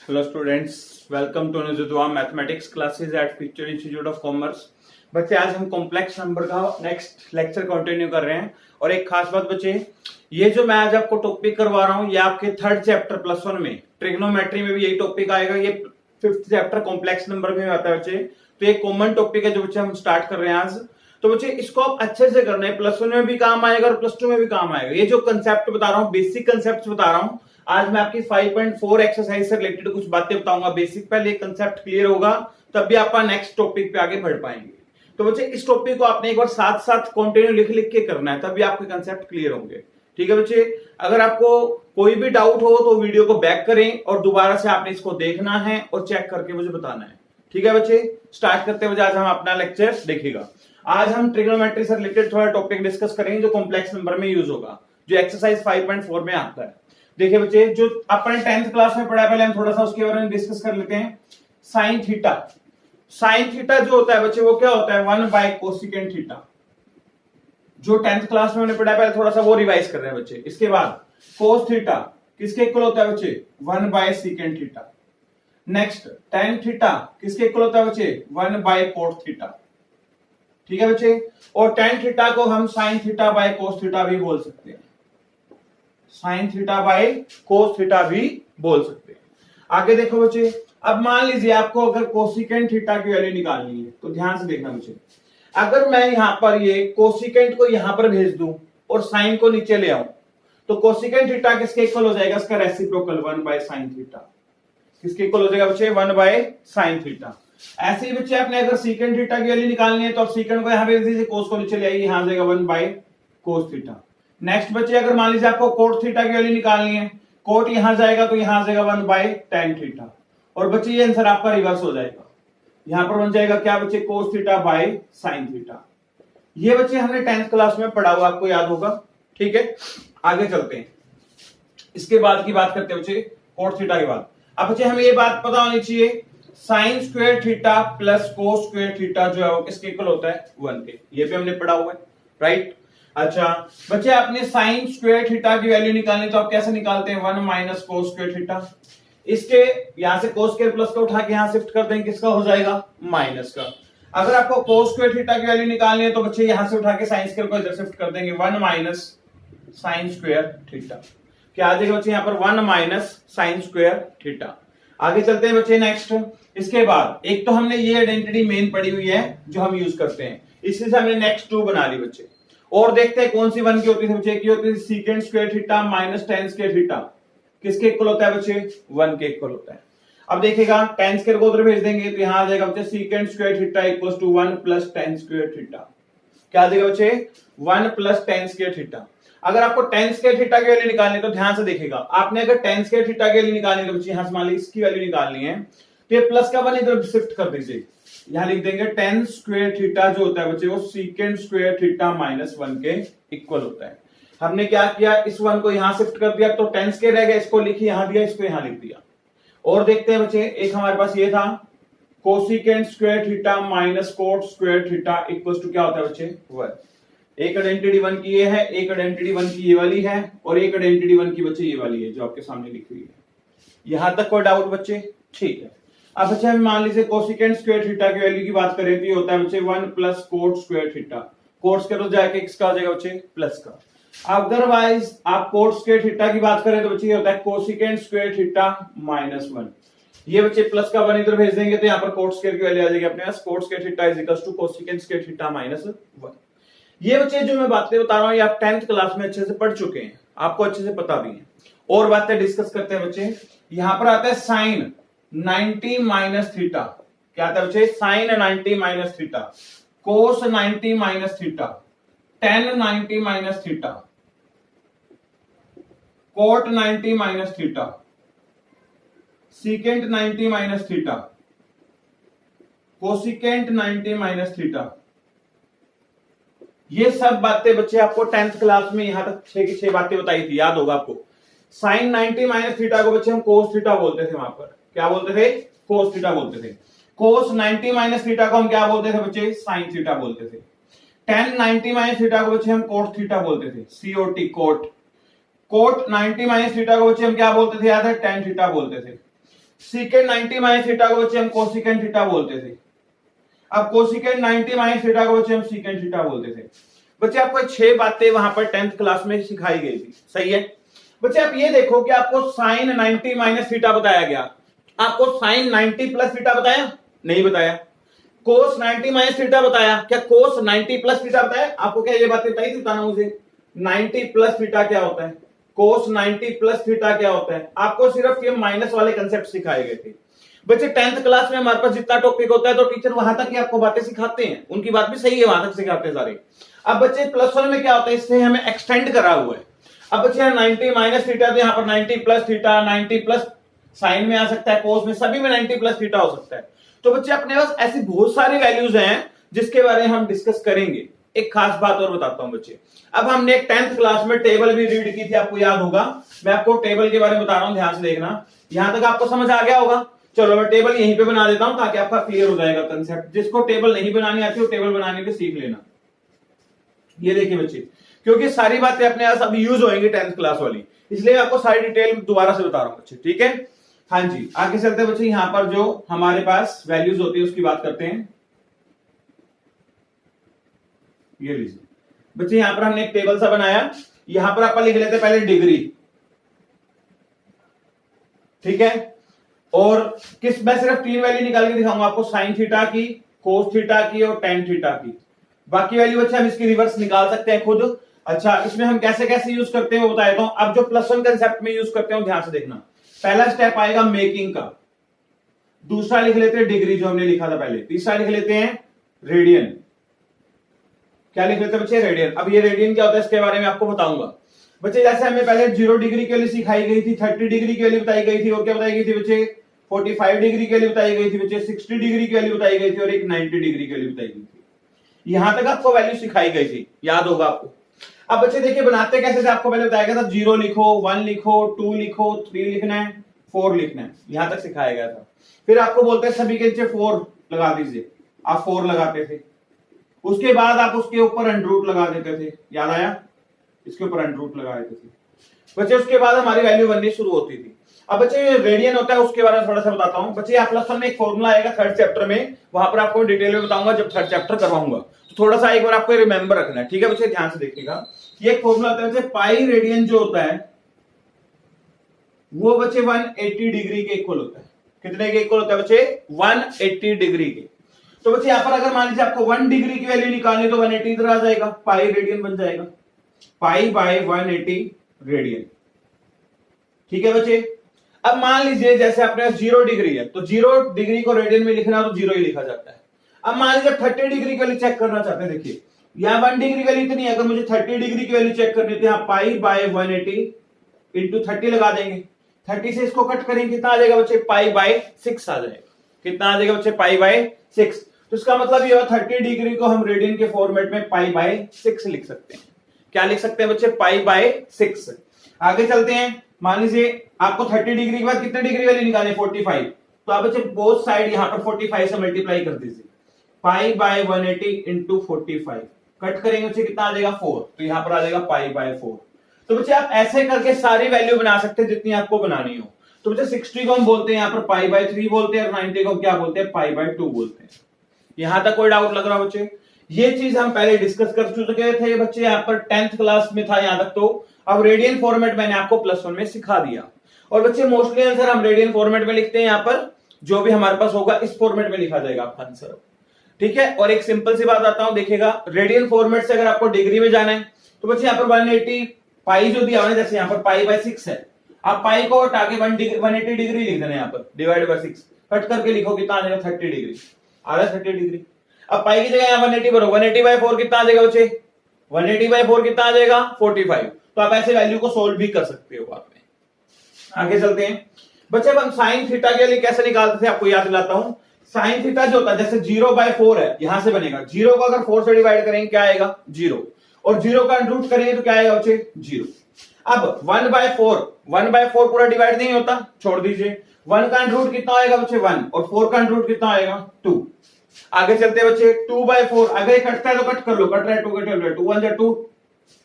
Hello students, welcome to नजुद्वा mathematics classes at future institute of commerce. बच्चे आज हम कॉम्प्लेक्स नंबर का नेक्स्ट लेक्चर कंटिन्यू कर रहे हैं। और एक खास बात बच्चे, ये जो मैं आज आपको टॉपिक करवा रहा हूँ ये आपके थर्ड चैप्टर प्लस वन में ट्रिग्नोमेट्री में भी यही टॉपिक आएगा। ये फिफ्थ चैप्टर कॉम्प्लेक्स नंबर में आता है बच्चे। तो ये कॉमन टॉपिक है जो बच्चे हम स्टार्ट कर रहे हैं आज। तो बच्चे इसको आप अच्छे से करना है, प्लस वन में भी काम आएगा और प्लस टू में भी काम आएगा। ये जो कंसेप्ट बता रहा हूँ, बेसिक कंसेप्ट बता रहा हूँ। आज मैं आपकी 5.4 एक्सरसाइज से रिलेटेड कुछ बातें बताऊंगा बेसिक। पहले कंसेप्ट क्लियर होगा तब भी आप नेक्स्ट टॉपिक पे आगे बढ़ पाएंगे। तो बच्चे इस टॉपिक को आपने एक बार साथ साथ कंटिन्यू लिख लिख के करना है, तभी आपके कंसेप्ट क्लियर होंगे। ठीक है बच्चे, अगर आपको कोई भी डाउट हो तो वीडियो को बैक करें और दोबारा से आपने इसको देखना है और चेक करके मुझे बताना है। ठीक है बच्चे, स्टार्ट करते हुए आज हम अपना लेक्चर देखिएगा। आज हम ट्रिग्नोमेट्री से रिलेटेड थोड़ा टॉपिक डिस्कस करेंगे जो कॉम्प्लेक्स नंबर में यूज होगा, जो एक्सरसाइज 5.4 में आता है। देखिए बच्चे, जो अपने 10th क्लास में पढ़ा है पहले हम थोड़ा सा उसके बारे में डिस्कस कर लेते हैं। साइन थीटा, साइन थीटा जो होता है बच्चे वो क्या होता है, 1 बाय कोसिकेंट थीटा। जो 10th क्लास में हमने पढ़ा है पहले थोड़ा सा वो रिवाइज कर रहे हैं बच्चे। इसके बाद कोस थीटा किसके इक्वल होता है बच्चे, 1 by secant theta. Next tan theta किसके इक्वल होता है बच्चे, 1 बाय कोट थीटा। ठीक है बच्चे, और टेन थीटा को हम sine theta by cos theta भी बोल सकते हैं। Sine theta by cos theta भी बोल सकते हैं। आगे देखो बच्चे, अब मान लीजिए आपको अगर कोसिकेंट थीटा की वैल्यू निकालनी है तो ध्यान से देखना बच्चे। अगर मैं यहां पर ये कोसिकेंट को यहां पर भेज दूं और साइन को नीचे ले आऊं तो कोसिकेंट थीटा किसके इक्वल हो जाएगा, इसका रेसिप्रोकल 1 बाय साइन थीटा। किसके इक्वल हो जाएगा बच्चे, 1 बाय साइन थीटा। ऐसे ही बच्चे आपने अगर सीकेंट थीटा की वैल्यू निकालनी है तो आप सीकेंट को यहां भेज दीजिए, कोस को नीचे ले आइए, यहां आ जाएगा 1 बाय कोस थीटा। नेक्स्ट बच्चे, अगर मान लीजिए आपको कोट थीटा की वैल्यू निकालनी है, कोट यहां जाएगा तो यहां आ जाएगा 1 बाय टेन थीटा। और बच्चे ये आंसर आपका रिवर्स हो जाएगा, यहां पर बन जाएगा क्या बच्चे, cos theta by sine theta. ये बच्चे हमने 10th क्लास में पढ़ा हुआ, आपको याद होगा। ठीक है, आगे चलते हैं। इसके बाद की बात करते हैं बच्चे, कोट थीटा के बाद। अब बच्चे हमें ये बात पता होनी चाहिए, sine square theta plus cos square theta जो है वो किसके इक्वल होता है, 1 के। ये भी हमने पढ़ा हुआ है, राइट। अच्छा बच्चे, आपने साइन स्क्वायर थीटा की वैल्यू निकालनी तो आप कैसे निकालते हैं, 1 माइनस कोस स्क्वायर थीटा। इसके यहां से कोस स्क्वायर प्लस का उठा के यहां शिफ्ट कर देंगे, किसका हो जाएगा, माइनस का। अगर आपको कोस स्क्वायर थीटा की वैल्यू निकालनी है तो बच्चे यहां से उठा के साइन स्क्वायर को इधर शिफ्ट कर देंगे, 1 माइनस साइन स्क्वायर थीटा। क्या आ जाएगा बच्चे, यहां पर 1 माइनस साइन स्क्वायर थीटा। आगे चलते हैं बच्चे नेक्स्ट। इसके बाद एक तो हमने ये आइडेंटिटी मेन पड़ी हुई है जो हम यूज करते हैं, इससे से हमने नेक्स्ट 2 बना ली बच्चे। और देखते हैं कौन सी 1 की होती है बच्चे, की होती है secant square theta minus ten square theta. किसके इक्वल होता है बच्चे, 1 के इक्वल होता है। अब देखिएगा टेन स्क्वायर को उधर भेज देंगे तो यहां आ जाएगा बच्चे secant square theta equals to 1 plus tan square theta. क्या आ जाएगा बच्चे, 1 प्लस टेन स्क्वायर थीटा। अगर आपको टेन स्क्वायर थीटा की वैल्यू निकालनी है तो ध्यान से देखिएगा, आपने अगर टेन स्क्वायर थीटा की वैल्यू निकालनी है तो बच्चे यहां से मान लीजिए इसकी वैल्यू निकालनी है तो ये प्लस का 1 इधर शिफ्ट कर दीजिए, यहां लिख देंगे टेन स्क्वायर थीटा जो होता है बच्चे वो सीकेंट स्क्वायर थीटा माइनस 1 के इक्वल होता है। हमने क्या किया, इस 1 को यहां शिफ्ट कर दिया तो टेन स्क्वायर रह गया, इसको लिखिए यहां दिया, इसको यहां लिख दिया। और देखते हैं बच्चे, एक हमारे पास ये था cosecant square theta minus cot square theta equals to क्या होता है बच्चे, 1। एक आइडेंटिटी 1 की ये है, एक आइडेंटिटी 1 की ये वाली है और एक आइडेंटिटी 1 की बच्चे ये वाली है जो आपके सामने लिखी हुई है। यहां तक कोई डाउट बच्चे, ठीक है। अब बच्चे हम मान लीजिए कोसिकेंट स्क्वायर थीटा की वैल्यू की बात करें तो ये होता है बच्चे 1 plus coat square theta. Coat square तो जाके किसका हो जाएगा बच्चे, प्लस का। अदरवाइज आप कोट स्क्वायर थीटा की बात करें तो बच्चे ये होता है कोसिकेंट स्क्वायर थीटा माइनस 1। ये बच्चे प्लस का 1 इधर भेज देंगे तो यहाँ पर कोट स्क्वायर की वैल्यू आ जाएगी अपने पास, cot square theta is equals to cosecant square theta minus 1। ये बच्चे जो मैं बातें बता रहा हूं ये आप 10th क्लास में अच्छे से पढ़ चुके हैं, आपको अच्छे से पता भी है। और बातें डिस्कस करते हैं बच्चे। यहां पर आता है साइन 90 माइनस थीटा। क्या आता है बच्चे, sine 90 minus theta, cos 90 minus theta, tan 90 minus theta, cot 90 minus theta, secant 90 minus theta, cosecant 90 minus theta. ये सब बातें बच्चे आपको 10th क्लास में यहां तक 6 की 6 बातें बताई थी, याद होगा आपको। साइन 90 माइनस थीटा को बच्चे हम कोस थीटा बोलते थे, वहां पर क्या बोलते थे, कोस थीटा बोलते थे। कोस 90 माइनस थीटा को हम क्या बोलते थे बच्चे, साइन थीटा बोलते थे। टेन 90 माइनस थीटा को बच्चे हम कोट थीटा बोलते थे, C O T cot. Cot 90 minus theta को बच्चे हम क्या बोलते थे, याद है, टेन थीटा बोलते थे। सीकेंड 90 माइनस थीटा को बच्चे हम कोसिकेंड थीटा बोलते थे। अब कोसिकेंड 90 माइनस थीटा को बच्चे हम सीकेंड थीटा बोलते थे। बच्चे आपको 6 बातें वहां पर 10th क्लास में सिखाई गई थी, सही है। बच्चे आप ये देखो कि आपको साइन 90 माइनस थीटा बताया गया, आपको साइन 90 प्लस थीटा बताया? नहीं बताया। कोस 90 माइनस थीटा बताया? क्या कोस 90 प्लस थीटा बताया? आपको क्या ये बातें बताई थी? बताना मुझे 90 प्लस थीटा क्या होता है, कोस 90 प्लस थीटा क्या होता है। आपको सिर्फ ये माइनस वाले कंसेप्ट सिखाए गए थे। बच्चे 10th क्लास में हमारे पास जितना टॉपिक होता है तो टीचर वहां तक ही आपको बातें सिखाते हैं, उनकी बात भी सही है, वहां तक सिखाते हैं सारे। अब बच्चे प्लस वन में क्या होता है, इससे हमें एक्सटेंड करा हुआ है। अब बच्चे 90 माइनस थीटा, तो यहाँ पर 90 प्लस थीटा, 90 प्लस साइन में आ सकता है, कोस में, सभी में 90 प्लस थीटा हो सकता है। तो बच्चे अपने पास ऐसी बहुत सारी वैल्यूज हैं जिसके बारे में हम डिस्कस करेंगे। एक खास बात और बताता हूं बच्चे, अब हमने 10th क्लास में टेबल भी रीड की थी, आपको याद होगा। मैं आपको टेबल के बारे में बता रहा हूं, ध्यान से देखना। यहां तक आपको समझ आ गया होगा। चलो मैं टेबल यहीं पे बना देता हूं ताकि आपका क्लियर हो जाएगा कंसेप्ट। जिसको टेबल नहीं बनानी आती वो टेबल बनाने के सीख लेना। ये देखिए बच्चे, क्योंकि सारी बातें अपने पास अभी यूज होंगी 10th क्लास वाली, इसलिए आपको सारी डिटेल दोबारा से बता रहा हूं बच्चे, ठीक है। हाँ जी, आगे चलते बच्चे, यहां पर जो हमारे पास वैल्यूज होती है उसकी बात करते हैं। ये लीजिए बच्चे, यहां पर हमने एक टेबल सा बनाया। यहां पर आप लिख लेते पहले डिग्री, ठीक है। और किस, मैं सिर्फ 3 वैल्यू निकाल के दिखाऊंगा आपको, साइन थीटा की, कोस थीटा की और टेन थीटा की। बाकी वैल्यू बच्चे हम इसकी रिवर्स निकाल सकते हैं खुद। अच्छा, इसमें हम कैसे कैसे यूज करते हैं वो बता देता हूं। अब जो प्लस वन कंसेप्ट में यूज करते हैं ध्यान से देखना। पहला स्टेप आएगा मेकिंग का, दूसरा लिख लेते हैं डिग्री जो हमने लिखा था पहले, तीसरा लिख लेते हैं रेडियन। क्या लिख लेते हैं बच्चे? रेडियन। अब ये रेडियन क्या होता है इसके बारे में आपको बताऊंगा बच्चे। जैसे हमें पहले 0 डिग्री के लिए सिखाई गई थी, 30 डिग्री के लिए बताई गई थी, और क्या बताई गई थी बच्चे? 45 डिग्री के लिए बताई गई थी बच्चे, 60 डिग्री के लिए बताई गई थी, और एक 90 डिग्री के लिए बताई गई थी। यहां तक आपको वैल्यू सिखाई गई थी, याद होगा आपको। अब बच्चे देखिए बनाते कैसे थे, आपको पहले बताया गया था 0 लिखो, 1 लिखो, 2 लिखो, 3 लिखना है, 4 लिखना है, यहां तक सिखाया गया था। फिर आपको बोलते हैं सभी के नीचे 4 लगा दीजिए, आप 4 लगाते थे। उसके बाद आप उसके ऊपर अंडरूट लगा देते थे, याद आया? इसके ऊपर अंडरूट लगा देते थे बच्चे। उसके बाद हमारी वैल्यू बननी शुरू होती थी। अब बच्चे रेडियन होता है, उसके बारे में थोड़ा सा बताता हूं बच्चे। प्लस वन में एक फॉर्मूला आएगा 3rd चैप्टर में, वहां पर आपको डिटेल में बताऊंगा जब 3rd चैप्टर करवाऊंगा। तो थोड़ा सा एक बार आपको रिमेंबर रखना है, ठीक है बच्चे, ध्यान से देखिएगा। ये एक फॉर्मूला होता है बच्चे, पाई रेडियन जो होता है वो बच्चे 180 डिग्री के इक्वल होता है। कितने के इक्वल होता है बच्चे? 180 डिग्री के। तो बच्चे यहां पर अगर मान लीजिए आपको 1 डिग्री की वैल्यू निकालनी तो 180 इधर आ जाएगा, पाई रेडियन बन जाएगा, पाई बाय 180 रेडियन, ठीक है बच्चे। अब मान लीजिए जैसे अपने 0 डिग्री है तो 0 डिग्री को रेडियन में लिखना तो 0 ही लिखा जाता है। अब मान लीजिए 30 डिग्री के लिए चेक करना चाहते हैं, देखिए यहां 1 डिग्री वैल्यू इतनी है, अगर मुझे 30 डिग्री की वैल्यू चेक करनी है तो यहां पाई बाय 180 इंटू 30 लगा देंगे। 30 से इसको कट करेंगे, कितना आ जाएगा बच्चे? पाई बाय 6 आ जाएगा। कितना आ जाएगा बच्चे? Pi by 6। तो इसका मतलब ये 30 डिग्री को हम रेडियन के फॉर्मेट में पाई बाय 6 लिख सकते हैं। क्या लिख सकते हैं बच्चे? Pi by 6। आगे चलते हैं, मान लीजिए आपको 30 डिग्री के बाद कितने डिग्री वैल्यू निकालनी? 45। तो आप बच्चे बोथ साइड यहां पर 45 से मल्टीप्लाई कर दीजिए, पाई बाय 180 इंटू 45, कट करेंगे बच्चे कितना आ जाएगा? 4। तो यहां पर आ जाएगा पाई बाय 4। तो बच्चे आप ऐसे करके सारी वैल्यू बना सकते हैं जितनी आपको बनानी हो। तो बच्चे 60 को हम बोलते हैं यहां पर पाई बाय 3 बोलते हैं, और 90 को क्या बोलते हैं? पाई बाय 2 बोलते हैं। यहां तक कोई डाउट लग रहा है बच्चे? ये चीज हम पहले डिस्कस कर चुके थे बच्चे, यहां पर 10th क्लास में था यहां तक। तो अब रेडियन फॉर्मेट मैंने आपको प्लस वन में सिखा दिया। और बच्चे मोस्टली आंसर हम रेडियन फॉर्मेट में लिखते हैं, यहां पर जो भी हमारे पास होगा इस फॉर्मेट में लिखा जाएगा आपका आंसर, ठीक है। और एक सिंपल सी बात आता हूं, देखिएगा रेडियन फॉर्मेट से अगर आपको डिग्री में जाना है तो बच्चे यहाँ पर 180 पाई जो दिया हुआ है, जैसे यहाँ पर पाई बाय 6 है, आप पाई को हटा के 180 डिग्री लिख देना, यहाँ पर डिवाइड बाय 6 कट करके लिखो, कितना आ जाएगा? 30 डिग्री आ रहा है, 30 डिग्री। अब पाई की जगह यहाँ 180 भरो, 180 बाय 4 कितना आ जाएगा बच्चे? 180 बाय 4 कितना आ जाएगा? 45। तो आप ऐसे वैल्यू को सोल्व भी कर सकते हो बाद में। आगे चलते हैं बच्चे, अब हम साइन थीटा के लिए कैसे निकालते थे आपको याद दिलाता हूं। साइन थीटा जो होता है, जैसे 0 बाय 4 है, यहां से बनेगा 0 को अगर 4 से डिवाइड करेंगे क्या आएगा? 0, और 0 का रूट करेंगे तो क्या आएगा बच्चे? 0। अब 1 बाय 4 पूरा डिवाइड नहीं होता, छोड़ दीजिए। 1 का रूट कितना आएगा बच्चे? 1, और 4 का रूट कितना आएगा? 2। आगे चलते बच्चे, 2 बाय 4 अगर कटता है तो कट कर लो, कट रहा है 2 कट रहा है, 2 1 जा 2,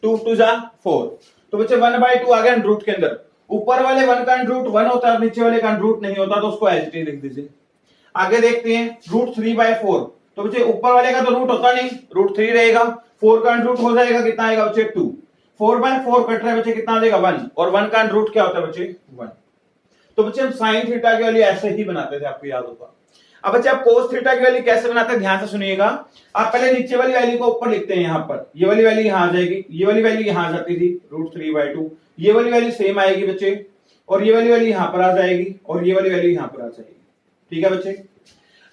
2 2 जा 4। तो बच्चे 1 बाय 2 आ गया रूट के अंदर, ऊपर वाले 1 का अंडर रूट 1 होता है और नीचे वाले का अंडर रूट नहीं होता, तो उसको एज इट इज लिख दीजिए। आगे देखते हैं √3/4, तो बच्चे ऊपर वाले का तो रूट होता नहीं, √3 रहेगा, 4 का अंडर रूट हो जाएगा, कितना आएगा बच्चे 2, 4/4 कट रहा है बच्चे, कितना आ जाएगा 1, और 1 का अंडर रूट क्या होता है बच्चे 1। तो बच्चे हम साइन थीटा की वैल्यू ऐसे ही बनाते थे, आपको याद होगा। अब बच्चे आप कोस थीटा की वैल्यू कैसे बनाते हैं, ध्यान से सुनिएगा। आप पहले नीचे वाली वैल्यू को ऊपर लिखते हैं, यहाँ पर ये वाली वैल्यू यहाँ आ जाएगी, ये वाली वैल्यू यहाँ आ जाती थी √3/2, ये वाली वैल्यू सेम आएगी बच्चे, और ये वाली वैल्यू यहाँ पर आ जाएगी, और ये वाली वैल्यू यहाँ पर आ जाएगी। ठीक है बच्चे।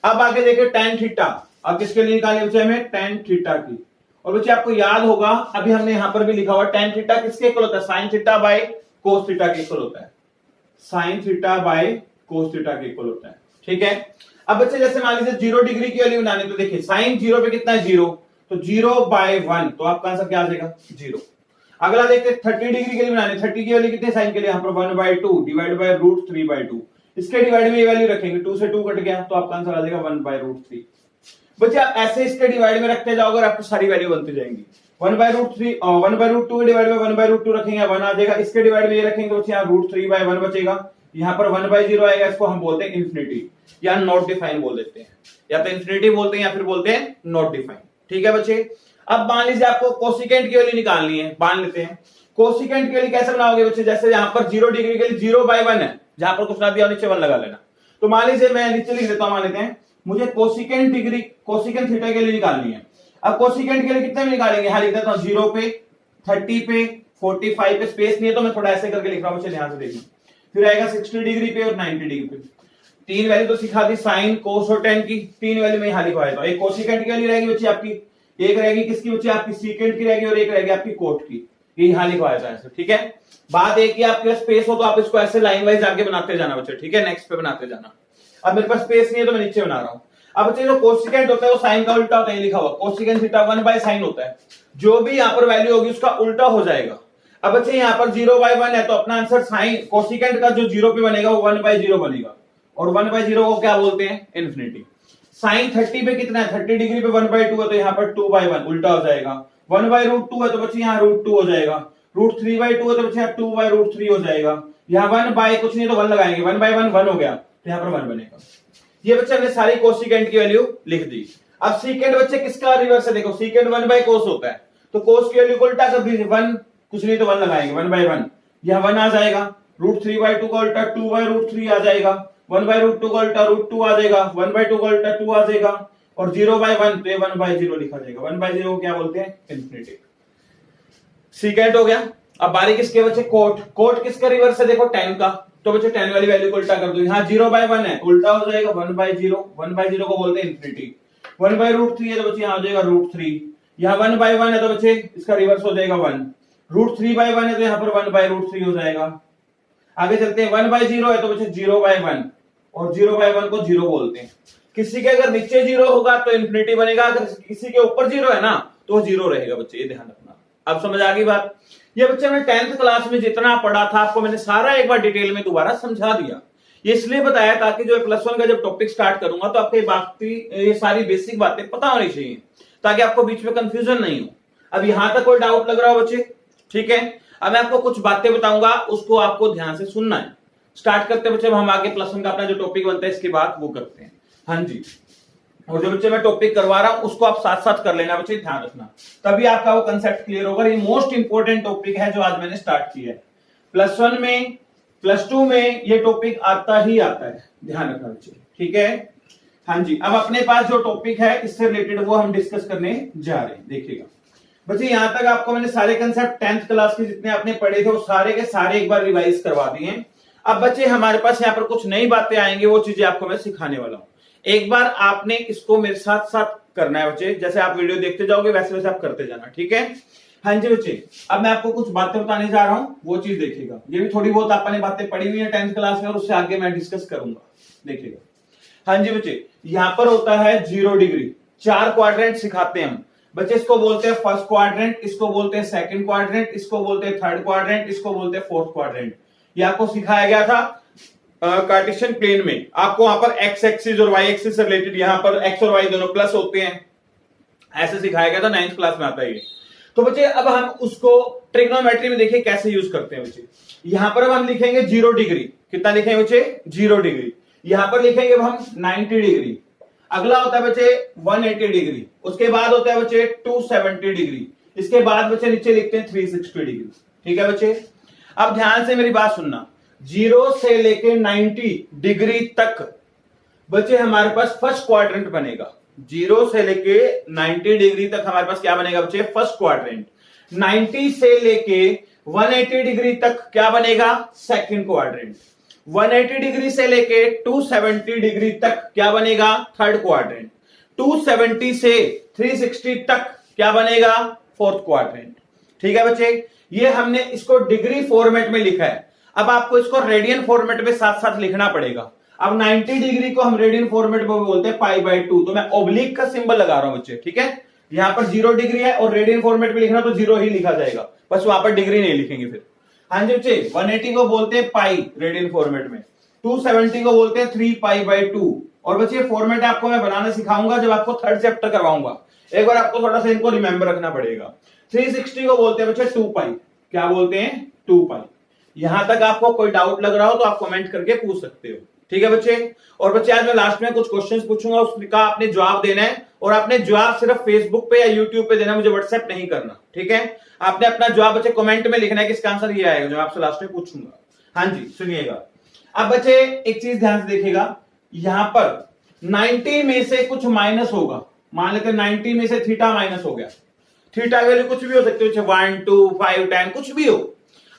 अब आगे देखिए tan थीटा, अब किसके लिए निकाले बच्चे हमें, tan थीटा की। और बच्चे आपको याद होगा अभी हमने यहां पर भी लिखा हुआ tan थीटा किसके इक्वल होता है, sin theta by cos theta के इक्वल होता है, sin theta by cos theta के इक्वल होता है। ठीक है। अब बच्चे जैसे मान लीजिए 0 डिग्री की वैल्यू बनानी, तो देखिए sin 0 पे कितना है 0, तो 0/1, तो आपका आंसर क्या आ जाएगा 0। अगला देखते 30 डिग्री के लिए बनानी, 30 की वैल्यू कितने sin के लिए, यहां पर 1/2 डिवाइड बाय √3/2, इसके डिवाइड में ये वैल्यू रखेंगे, 2 से 2 कट गया, तो आपका आंसर आ जाएगा 1/√3। बच्चे आप ऐसे इसके डिवाइड में रखते जाओगे और आपको सारी वैल्यू बनती जाएंगी। 1/√3 1/√2 डिवाइड बाय 1/√2 रखेंगे, 1 आ जाएगा, इसके डिवाइड में ये रखेंगे बच्चे, यहाँ √3/1 बचेगा, यहाँ पर 1/0 आएगा, इसको हम बोलते हैं इंफिनिटी या नॉट डिफाइन बोल देते हैं, या तो इंफिनिटी बोलते हैं या फिर बोलते हैं नॉट डिफाइन। ठीक है बच्चे। अब मान लीजिए आपको कोसिकेंट की वैल्यू निकालनी है, मान लेते हैं कोसिकेंट की वैल्यू कैसे बनाओगे बच्चे, जैसे यहाँ पर 0 डिग्री के लिए 0/1 है, जहां पर कुछ ना दिया नीचे 1 लगा लेना। तो मान लीजिए मैं नीचे लिख देता हूं, मान लेते हैं मुझे कोसिकेंट थीटा के लिए निकालनी है। अब कोसिकेंट के लिए कितने में निकालेंगे, यहां लिख देता हूं 0 पे, 30 पे, 45 पे, स्पेस नहीं है तो मैं थोड़ा ऐसे करके लिख रहा हूं, चलिए यहां से देखना। फिर आएगा 60 डिग्री पे और 90 डिग्री पे। तीन वैल्यू तो सिखा दी, साइन कोस और टेन की, तीन वैल्यू में यहां लिखवाया था। एक कोसिकेंट की वैल्यू रहेगी बच्ची आपकी, एक रहेगी किसकी बच्ची आपकी सीकेंट की रहेगी, और एक रहेगी आपकी कोट की, ये यहां लिखवाया था ऐसे। ठीक है। बात एक ही आपके स्पेस हो तो आप इसको ऐसे लाइन वाइज आगे बनाते जाना बच्चे। ठीक है, नेक्स्ट पे बनाते जाना। अब मेरे पास स्पेस नहीं है तो मैं नीचे बना रहा हूं। अब बच्चे जो कोसिकेंट होता है वो साइन का उल्टा होता है, लिखा हुआ कोसिकेंट थीटा 1/sin होता है, जो भी यहाँ पर वैल्यू होगी उसका उल्टा हो जाएगा। अब बच्चे यहाँ पर 0/1 है तो अपना आंसर साइन कोसिकेंट का जो 0 पे बनेगा वो 1/0 बनेगा, और 1/0 को क्या बोलते हैं, इन्फिनिटी। साइन 30 पे कितना है, 30 डिग्री पे 1/2 है तो यहाँ पर 2/1 उल्टा हो जाएगा। 1/√2 है तो बच्चे यहाँ √2 हो जाएगा। √3/2 है तो बच्चे यहाँ 2/√3 हो जाएगा। यहाँ 1 बाय कुछ नहीं तो 1 लगाएंगे, 1/1 1 हो गया तो यहाँ पर 1 बनेगा। ये बच्चे हमने सारी कोसिकेंट की वैल्यू लिख दी। अब सीकेंट बच्चे किसका रिवर्स है, देखो सीकेंट 1/cos होता है तो cos की वैल्यू को उल्टा कर दीजिए, 1 कुछ नहीं तो 1 लगाएंगे, 1/1 यह 1 आ जाएगा। √3/2 का उल्टा 2/√3 आ जाएगा, 1/√2 का उल्टा √2 आ जाएगा, 1/2 का उल्टा 2 आ जाएगा, और 0/1 तो 1/0 लिखा जाएगा। 1/0 को क्या बोलते हैं, इन्फिनिटी। सीकेंट हो गया। अब बारी किसके बच्चे, कोट। कोट किसका रिवर्स है, देखो tan का, तो बच्चे tan वाली वैल्यू को उल्टा कर दो, यहाँ 0/1 है उल्टा हो जाएगा 1/0, 1/0 को बोलते हैं इन्फिनिटी। 1/√3 है तो बच्चे यहाँ हो जाएगा √3, यहाँ 1/1 है तो बच्चे इसका रिवर्स हो जाएगा 1, √3/1 है तो यहाँ पर 1/√3 हो जाएगा। आगे चलते हैं, 1/0 है तो बच्चे 0/1, और 0/1 को 0 बोलते हैं। किसी के अगर नीचे 0 होगा तो इन्फिनिटी बनेगा, अगर किसी के ऊपर 0 है ना तो 0 रहेगा बच्चे, ये ध्यान रखना। अब समझ आ गई बात। ये बच्चे मैंने 10th क्लास में जितना पढ़ा था आपको मैंने सारा एक बार डिटेल में दोबारा समझा दिया। ये इसलिए बताया ताकि जो +1 का जब टॉपिक स्टार्ट करूंगा तो आपको ये सारी बेसिक बातें पता होनी चाहिए, ताकि आपको बीच में कंफ्यूजन नहीं हो। अब यहां तक कोई डाउट लग रहा हो बच्चे, ठीक है। अब मैं आपको कुछ बातें बताऊंगा, उसको आपको ध्यान से सुनना है। स्टार्ट करते हैं बच्चे, हम आगे +1 का अपना जो टॉपिक बनता है इसके बाद वो करते हैं। हाँ जी, और जो बच्चे मैं टॉपिक करवा रहा हूं उसको आप साथ साथ कर लेना बच्चे, ध्यान रखना, तभी आपका वो कंसेप्ट क्लियर होगा। ये मोस्ट इंपॉर्टेंट टॉपिक है जो आज मैंने स्टार्ट किया है। +1 में +2 में ये टॉपिक आता ही आता है, ध्यान रखना बच्चे, ठीक है। हाँ जी, अब अपने पास जो टॉपिक है इससे रिलेटेड वो हम डिस्कस करने जा रहे हैं। देखिएगा बच्चे, यहां तक आपको मैंने सारे कंसेप्ट 10th क्लास के जितने आपने पढ़े थे वो सारे के सारे एक बार रिवाइज करवा दिए हैं। अब बच्चे हमारे पास यहाँ पर कुछ नई बातें आएंगी, वो चीजें आपको मैं सिखाने वाला हूं। एक बार आपने इसको मेरे साथ साथ करना है बच्चे, जैसे आप वीडियो देखते जाओगे वैसे वैसे आप करते जाना, ठीक है। हाँ जी बच्चे, अब मैं आपको कुछ बातें बताने जा रहा हूं, वो चीज देखिएगा। ये भी थोड़ी बहुत आपने बातें पढ़ी हुई है 10th क्लास में और उससे आगे मैं डिस्कस करूंगा, देखिएगा। हाँ जी बच्चे, यहां पर होता है 0 डिग्री, 4 क्वाड्रेंट सिखाते हैं हम बच्चे। इसको बोलते हैं फर्स्ट क्वाड्रेंट, इसको बोलते हैं सेकंड क्वाड्रेंट, इसको बोलते हैं थर्ड क्वाड्रेंट, इसको बोलते हैं फोर्थ क्वाड्रेंट। ये आपको सिखाया गया था कार्टेशियन प्लेन में। आपको वहां पर एक्स एक्सिस और वाई एक्सिस से रिलेटेड, यहाँ पर एक्स और वाई दोनों + होते हैं, ऐसे सिखाया गया था, 9th क्लास में आता है ये। तो बच्चे अब हम उसको ट्रिग्नोमेट्री में देखिए कैसे यूज करते हैं बच्चे। यहां पर हम लिखेंगे 0 डिग्री, कितना लिखेंगे बच्चे 0 डिग्री। यहां पर लिखेंगे हम 90 डिग्री। अगला होता है बच्चे 180 डिग्री, उसके बाद होता है बच्चे 270 डिग्री, इसके बाद बच्चे नीचे लिखते हैं 360 डिग्री। ठीक है बच्चे, अब ध्यान से मेरी बात सुनना, 0 से लेके 90 डिग्री तक बच्चे हमारे पास फर्स्ट क्वाड्रेंट बनेगा। 0 से लेके 90 डिग्री तक हमारे पास क्या बनेगा बच्चे, फर्स्ट क्वाड्रेंट। 90 से लेके 180 डिग्री तक क्या बनेगा, सेकंड क्वाड्रेंट। 180 डिग्री से लेके 270 डिग्री तक क्या बनेगा, थर्ड क्वाड्रेंट। 270 से 360 तक क्या बनेगा, फोर्थ क्वाड्रेंट। ठीक है बच्चे, ये हमने इसको डिग्री फॉर्मेट में लिखा है। अब आपको इसको रेडियन फॉर्मेट में साथ साथ लिखना पड़ेगा। अब 90 डिग्री को हम रेडियन फॉर्मेट में बोलते हैं π/2, तो मैं ओब्लिक का सिंबल लगा रहा हूं बच्चे। ठीक है, यहां पर 0 डिग्री है और रेडियन फॉर्मेट में लिखना तो 0 ही लिखा जाएगा, बस वहां पर डिग्री नहीं लिखेंगे फिर। हाँ जी बच्चे, 180 को बोलते हैं पाई रेडियन फॉर्मेट में, 270 को बोलते हैं 3π/2। और बच्चे फॉर्मेट आपको मैं बनाना सिखाऊंगा जब आपको थर्ड चैप्टर करवाऊंगा, एक बार आपको थोड़ा सा इनको रिमेंबर रखना पड़ेगा। 360 को बोलते हैं बच्चे 2π, क्या बोलते हैं 2π। यहां तक आपको कोई डाउट लग रहा हो तो आप कमेंट करके पूछ सकते हो। ठीक है बच्चे, और बच्चे आज मैं लास्ट में कुछ क्वेश्चंस पूछूंगा, उसका आपने जवाब देना है, और आपने जवाब सिर्फ फेसबुक पे या यूट्यूब पे देना, मुझे व्हाट्सएप नहीं करना। ठीक है, आपने अपना जवाब बच्चे कमेंट में लिखना है कि इसका आंसर ये आएगा जो आपसे लास्ट में पूछूंगा। हाँ जी सुनिएगा, अब बच्चे एक चीज ध्यान से देखिएगा, यहां पर 90 में से कुछ माइनस होगा, मान लेते 90 में से थीटा माइनस हो गया। थीटा की वैल्यू कुछ भी हो सकती है, 1 2 5 10 कुछ भी हो।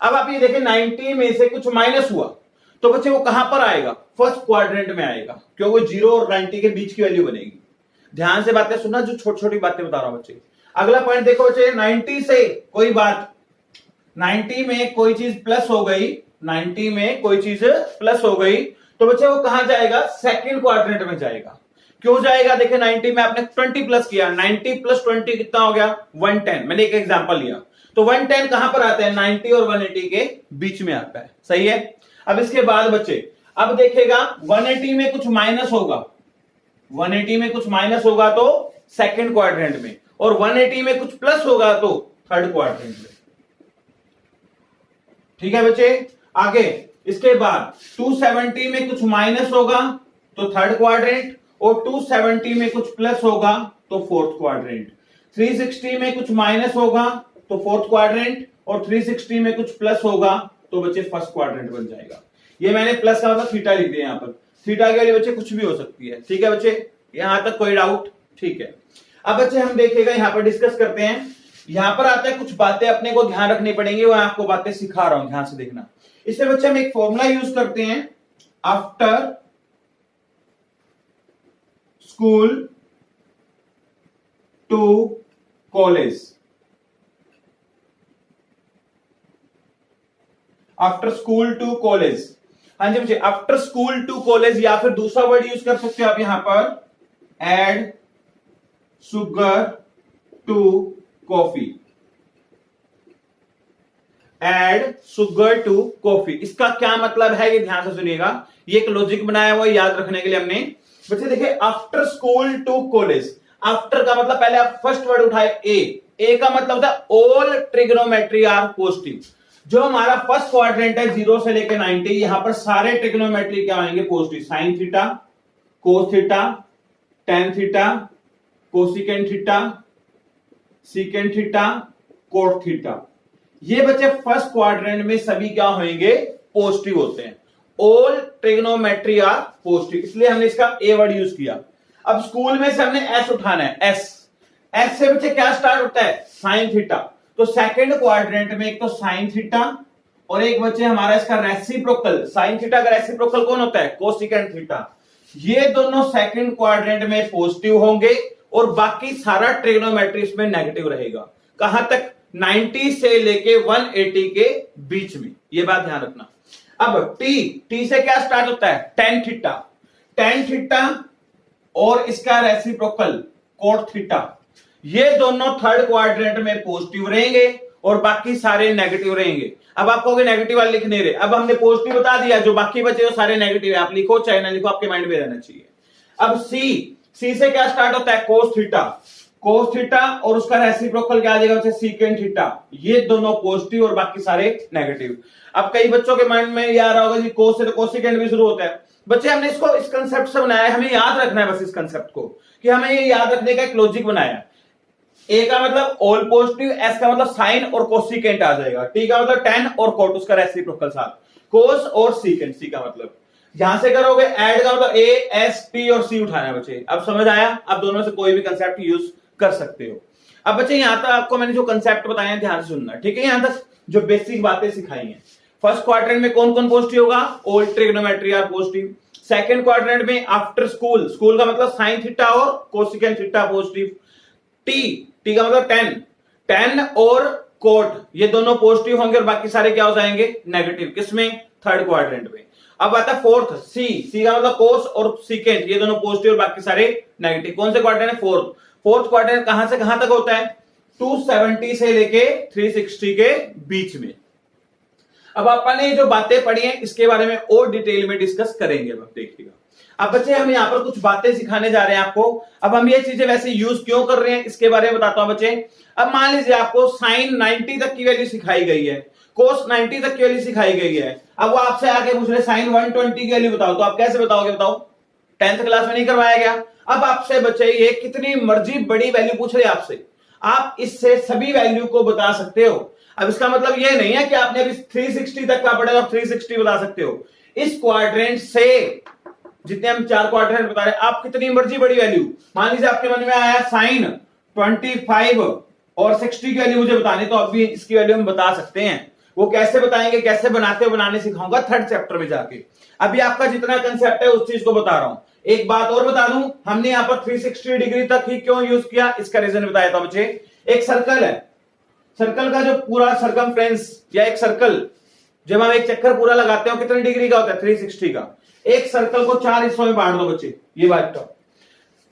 अब आप ये देखें 90 में से कुछ माइनस हुआ तो बच्चे वो कहां पर आएगा, फर्स्ट क्वाड्रेंट में आएगा, क्योंकि वो 0 और 90 के बीच की वैल्यू बनेगी। ध्यान से बातें सुनना, जो छोटी छोटी बातें बता रहा हूं बच्चे। अगला पॉइंट देखो बच्चे, 90 से कोई बात, 90 में कोई चीज प्लस हो गई, 90 में कोई चीज प्लस हो गई तो बच्चे वो कहां जाएगा, सेकंड क्वाड्रेंट में जाएगा। क्यों जाएगा, देखिए 90 में आपने 20 प्लस किया, 90 + 20 कितना हो गया 110। मैंने एक एग्जांपल लिया तो 110 कहां पर आता है, 90 और 180 के बीच में आता है। सही है, अब इसके बाद बच्चे अब देखेगा 180 में कुछ माइनस होगा, 180 में कुछ माइनस होगा तो सेकंड क्वाड्रेंट में, और 180 में कुछ प्लस होगा तो थर्ड क्वाड्रेंट में। ठीक है बच्चे, आगे इसके बाद 270 में कुछ माइनस होगा तो थर्ड क्वाड्रेंट, और 270 में कुछ प्लस होगा तो फोर्थ क्वाड्रेंट। 360 में कुछ माइनस होगा तो फोर्थ क्वाड्रेंट, और 360 में कुछ प्लस होगा तो बच्चे फर्स्ट क्वाड्रेंट बन जाएगा। ये मैंने प्लस का मतलब थीटा लिख दिया, यहां पर थीटा के लिए बच्चे कुछ भी हो सकती है। ठीक है बच्चे, यहां तक कोई डाउट, ठीक है। अब बच्चे हम देखेगा यहां पर डिस्कस करते हैं, यहां पर आता है कुछ बातें अपने को ध्यान रखनी पड़ेंगी, वो आपको बातें सिखा रहा हूं, ध्यान से देखना। इससे बच्चे हम एक फॉर्मूला यूज करते हैं, after school to college, after school to college. हाँ जी बच्चे, आफ्टर स्कूल टू कॉलेज, या फिर दूसरा वर्ड यूज कर सकते हो आप यहां पर, add sugar to coffee, add sugar to coffee. इसका क्या मतलब है ये ध्यान से सुनिएगा, ये एक लॉजिक बनाया हुआ याद रखने के लिए हमने। बच्चे देखिए after school to college, after का मतलब पहले आप फर्स्ट वर्ड उठाए ए का मतलब होता है ऑल ट्रिग्नोमेट्री आर पॉजिटिव। जो हमारा फर्स्ट क्वाड्रेंट है 0 से लेकर 90, यहां पर सारे ट्रिग्नोमेट्री क्या आएंगे, positive. Sine theta, cos theta, tan theta, cosecant theta, secant theta, cot theta, ये बच्चे फर्स्ट क्वाड्रेंट में सभी क्या होंगे, पॉजिटिव होते हैं। ऑल ट्रिग्नोमेट्री आर पॉजिटिव, इसलिए हमने इसका ए वर्ड यूज किया। अब स्कूल में से हमने एस उठाना है, एस से बच्चे क्या स्टार्ट होता है, साइन थीटा। तो सेकंड क्वाड्रेंट में एक तो साइन थीटा और एक बच्चे हमारा इसका रेसिप्रोकल, साइन थीटा का रेसिप्रोकल कौन होता है, कोसिकेंट थीटा। ये दोनों सेकंड क्वाड्रेंट में पॉजिटिव होंगे और बाकी सारा ट्रिग्नोमेट्री इसमें नेगेटिव रहेगा। कहां तक, 90 से लेके 180 के बीच में, ये बात ध्यान रखना। अब टी से क्या स्टार्ट होता है, टेन थीटा, टेन थीटा और इसका रेसिप्रोकल कोट थीटा, ये दोनों थर्ड क्वाड्रेंट में पॉजिटिव रहेंगे और बाकी सारे नेगेटिव रहेंगे। अब आप कहोगे नेगेटिव वाले लिख नहीं रहे, अब हमने पॉजिटिव बता दिया, जो बाकी बचे वो सारे नेगेटिव है, आप लिखो चाहे ना लिखो, आपके माइंड में रहना चाहिए। अब सी से क्या स्टार्ट होता है, कोस थीटा, कोस थीटा और उसका रेसिप्रोकल क्या आ जाएगा बच्चे, सीकेंट थीटा। ये दोनों पॉजिटिव और बाकी सारे नेगेटिव। अब कई बच्चों के माइंड में ये आ रहा होगा जी कोस से तो कोसिकेंट भी शुरू होता है। बच्चे हमने इसको इस कंसेप्ट से बनाया है, हमें याद रखना है बस इस कंसेप्ट को, कि हमें ये याद रखने का एक लॉजिक बनाया है। ए का मतलब ऑल पॉजिटिव, एस का मतलब साइन और कोसिकेंट आ जाएगा, टी का मतलब टेन और कोट उसका रेसिप्रोकल साथ, कोस और सीकेंट, सी का मतलब यहां से करोगे ऐड का मतलब ए एस टी और सी उठाना है बच्चे। अब समझ आया, अब दोनों से कोई भी कंसेप्ट यूज कर सकते हो। अब बच्चे यहां तक आपको मैंने जो कंसेप्ट बताए हैं ध्यान से सुनना, ठीक है। यहां तक जो बेसिक बातें सिखाई हैं, फर्स्ट क्वाड्रेंट में कौन कौन पॉजिटिव होगा, all trigonometry are positive. Second quadrant में आफ्टर स्कूल, स्कूल का मतलब साइन थीटा और कोसिकेंट थीटा पॉजिटिव। टी का मतलब टेन और कोट, ये दोनों पॉजिटिव होंगे और बाकी सारे क्या हो जाएंगे, नेगेटिव। किसमें, थर्ड क्वाड्रेंट में। अब आता है फोर्थ, सी का मतलब कोस और सीकेंट, ये दोनों पॉजिटिव और बाकी सारे नेगेटिव। कौन से क्वाड्रेंट है, फोर्थ क्वाड्रेंट कहां से कहां तक होता है, 270 से लेके 360 के बीच में। अब अपन ने जो बातें पढ़ी हैं इसके बारे में और डिटेल में डिस्कस करेंगे, अब देखिएगा। अब बच्चे हम यहाँ पर कुछ बातें सिखाने जा रहे हैं आपको। अब हम ये चीजें वैसे यूज क्यों कर रहे हैं इसके बारे में बताता हूं बच्चे। अब मान लीजिए आपको साइन 90 तक की वैल्यू सिखाई गई है, कोस 90 तक की वैल्यू सिखाई गई है। अब वो आपसे आके पूछ रहे साइन 120 की वैल्यू बताओ, तो आप कैसे बताओगे, बताओ, 10th क्लास में नहीं करवाया गया। अब आपसे बच्चे ये कितनी मर्जी बड़ी वैल्यू पूछ रहे आपसे, आप इससे सभी वैल्यू को बता सकते हो। अब इसका मतलब ये नहीं है कि आपने अभी 360 तक का पढ़ा तो आप 360 बता सकते हो। इस क्वाड्रेंट से जितने हम 4 क्वाड्रेंट बता रहे हैं, आप कितनी मर्जी बड़ी वैल्यू, मान लीजिए आपके मन में आया साइन 25 और 60 की वैल्यू मुझे बतानी, तो अभी इसकी वैल्यू हम बता सकते हैं। वो कैसे बताएंगे, कैसे बनाते हो, बनाने सिखाऊंगा थर्ड चैप्टर में जाके। अभी आपका जितना कंसेप्ट है उस चीज को बता रहा हूं। एक बात और बता दूं, हमने यहां पर 360 डिग्री तक ही क्यों यूज किया, इसका रीजन बताया था बच्चे। एक सर्कल है, सर्कल का जो पूरा सरकमफ्रेंस या एक सर्कल जब हम एक चक्कर पूरा लगाते हो कितने डिग्री का होता है, 360 का। एक सर्कल को 4 हिस्सों में बांट दो बच्चे, ये बात तो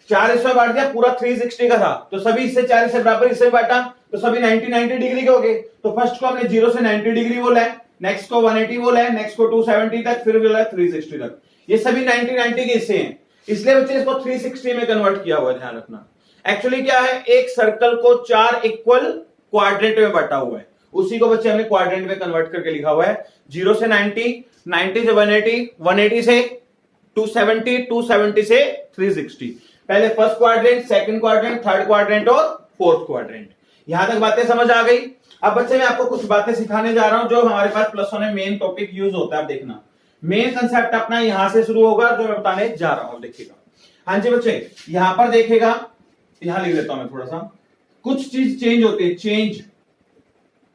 4 हिस्सों में बांट दिया, पूरा 360 का था, तो सभी इससे 4 हिस्से बराबर हिस्से में बांटा, तो सभी 90 डिग्री के हो गए। तो फर्स्ट को हमने 0 से 90 डिग्री बोला है, नेक्स्ट को 180 बोला है, नेक्स्ट को 270 तक, फिर बोला है 360 तक। ये सभी 90 के हिस्से हैं, इसलिए बच्चे इसको 360 में कन्वर्ट किया हुआ है, ध्यान रखना। एक्चुअली क्या है, एक सर्कल को 4 इक्वल क्वाड्रेंट में बांटा हुआ है, उसी को बच्चे हमने क्वाड्रेंट में कन्वर्ट करके लिखा हुआ है। 0 से 90, 90 से 180, 180 से 270, 270 से 360। पहले first quadrant, second quadrant, third quadrant और फोर्थ क्वाड्रेंट। यहां तक बातें समझ आ गई। अब बच्चे मैं आपको कुछ बातें सिखाने जा रहा हूं जो हमारे पास प्लस 1 में मेन टॉपिक यूज होता है। आप देखना, मेन कंसेप्ट अपना यहां से शुरू होगा जो मैं बताने जा रहा हूं, देखिएगा। हाँ जी बच्चे, यहां पर देखिएगा, यहां लिख लेता हूं मैं थोड़ा सा, कुछ चीज चेंज होती है, चेंज।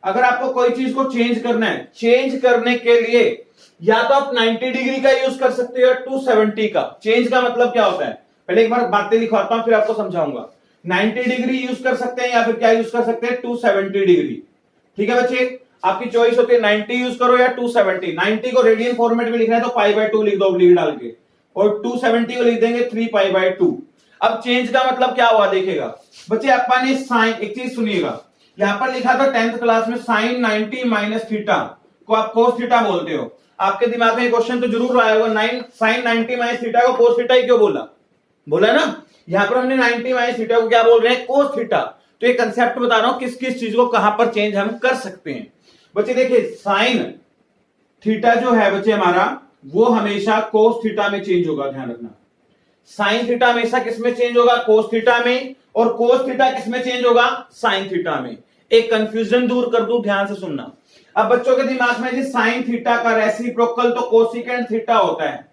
अगर आपको कोई चीज को चेंज करना है, चेंज करने के लिए या तो आप 90 डिग्री का यूज कर सकते हो या 270 का। चेंज का मतलब क्या होता है, पहले एक बार बातें लिखवाता हूं फिर आपको समझाऊंगा। 90 डिग्री यूज कर सकते हैं या फिर क्या यूज कर सकते हैं, 270 डिग्री। ठीक है बच्चे, आपकी चॉइस होती है 90 यूज करो या 270। 90 को रेडियन फॉर्मेट में लिखना है तो π/2 लिख दो ऑब्लिक डाल के, और 270 को लिख देंगे 3π/2। अब चेंज का मतलब क्या हुआ देखेगा बच्चे, अपन ने साइन, एक चीज सुनिएगा, यहां पर लिखा था 10th क्लास में साइन 90 माइनस थीटा को आप कोस थीटा बोलते हो। आपके दिमाग में क्वेश्चन तो जरूर आया होगा, साइन 90 माइनस थीटा को कोस थीटा ही क्यों बोला, बोला ना। यहां पर हमने 90 माइनस थीटा को क्या बोल रहे हैं, कोस थीटा। तो ये कंसेप्ट बता रहा हूं किस किस चीज को कहां पर चेंज हम कर सकते हैं। बच्चे देखिए, साइन थीटा जो है बच्चे हमारा, वो हमेशा कोस थीटा में चेंज होगा, ध्यान रखना। साइन थीटा हमेशा किसमें चेंज होगा, कोस थीटा में, और कोस थीटा किसमें चेंज होगा, साइन थीटा में। एक कंफ्यूजन दूर कर दूं, ध्यान से सुनना। अब बच्चों के दिमाग में जी साइन थीटा का रेसिप्रोकल तो कोसिकेंट थीटा होता है,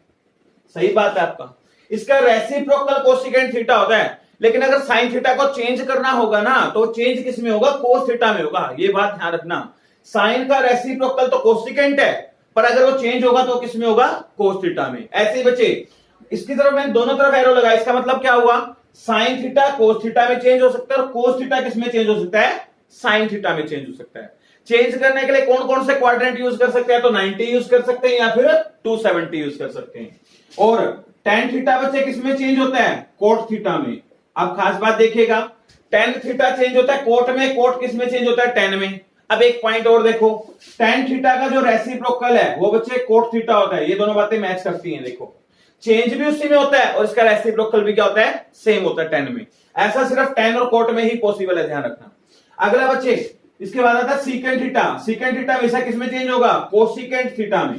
सही बात है आपका, इसका रेसिप्रोकल कोसिकेंट थीटा होता है। लेकिन अगर साइन थीटा को चेंज करना होगा ना, तो चेंज किसमें होगा, कोस थीटा में होगा। ये बात ध्यान रखना, साइन का रेसिप्रोकल तो कोसिकेंट है, पर अगर वो चेंज होगा तो किसमें होगा, कोस थीटा में। ऐसे ही बच्चे इसकी तरफ मैंने दोनों तरफ एरो लगाया, इसका मतलब क्या हुआ, साइन थीटा कोस थीटा में चेंज हो सकता है, और कोस थीटा किसमें चेंज हो सकता है, साइन थीटा में चेंज हो सकता है। चेंज करने के लिए कौन कौन से क्वाड्रेंट यूज कर सकते हैं, तो 90 यूज कर सकते हैं या फिर 270 यूज कर सकते हैं। और tan थीटा बच्चे किसमें चेंज होता है, कोट थीटा में। अब खास बात देखिएगा, tan थीटा चेंज होता है कोट में, कोट किसमें चेंज होता है, tan में। अब एक पॉइंट और देखो, tan थीटा का जो रेसिप्रोकल है वो बच्चे कोट थीटा होता है। ये दोनों बातें मैच करती हैं। देखो चेंज भी उसी में होता है और इसका रेसिप्रोकल भी क्या होता है, सेम होता है tan में। ऐसा सिर्फ tan और cot में ही पॉसिबल है, ध्यान रखना। अगला बच्चे इसके बाद आता है सीकेंट थीटा। सीकेंट थीटा हमेशा किसमें चेंज होगा, कोसिकेंट थीटा में।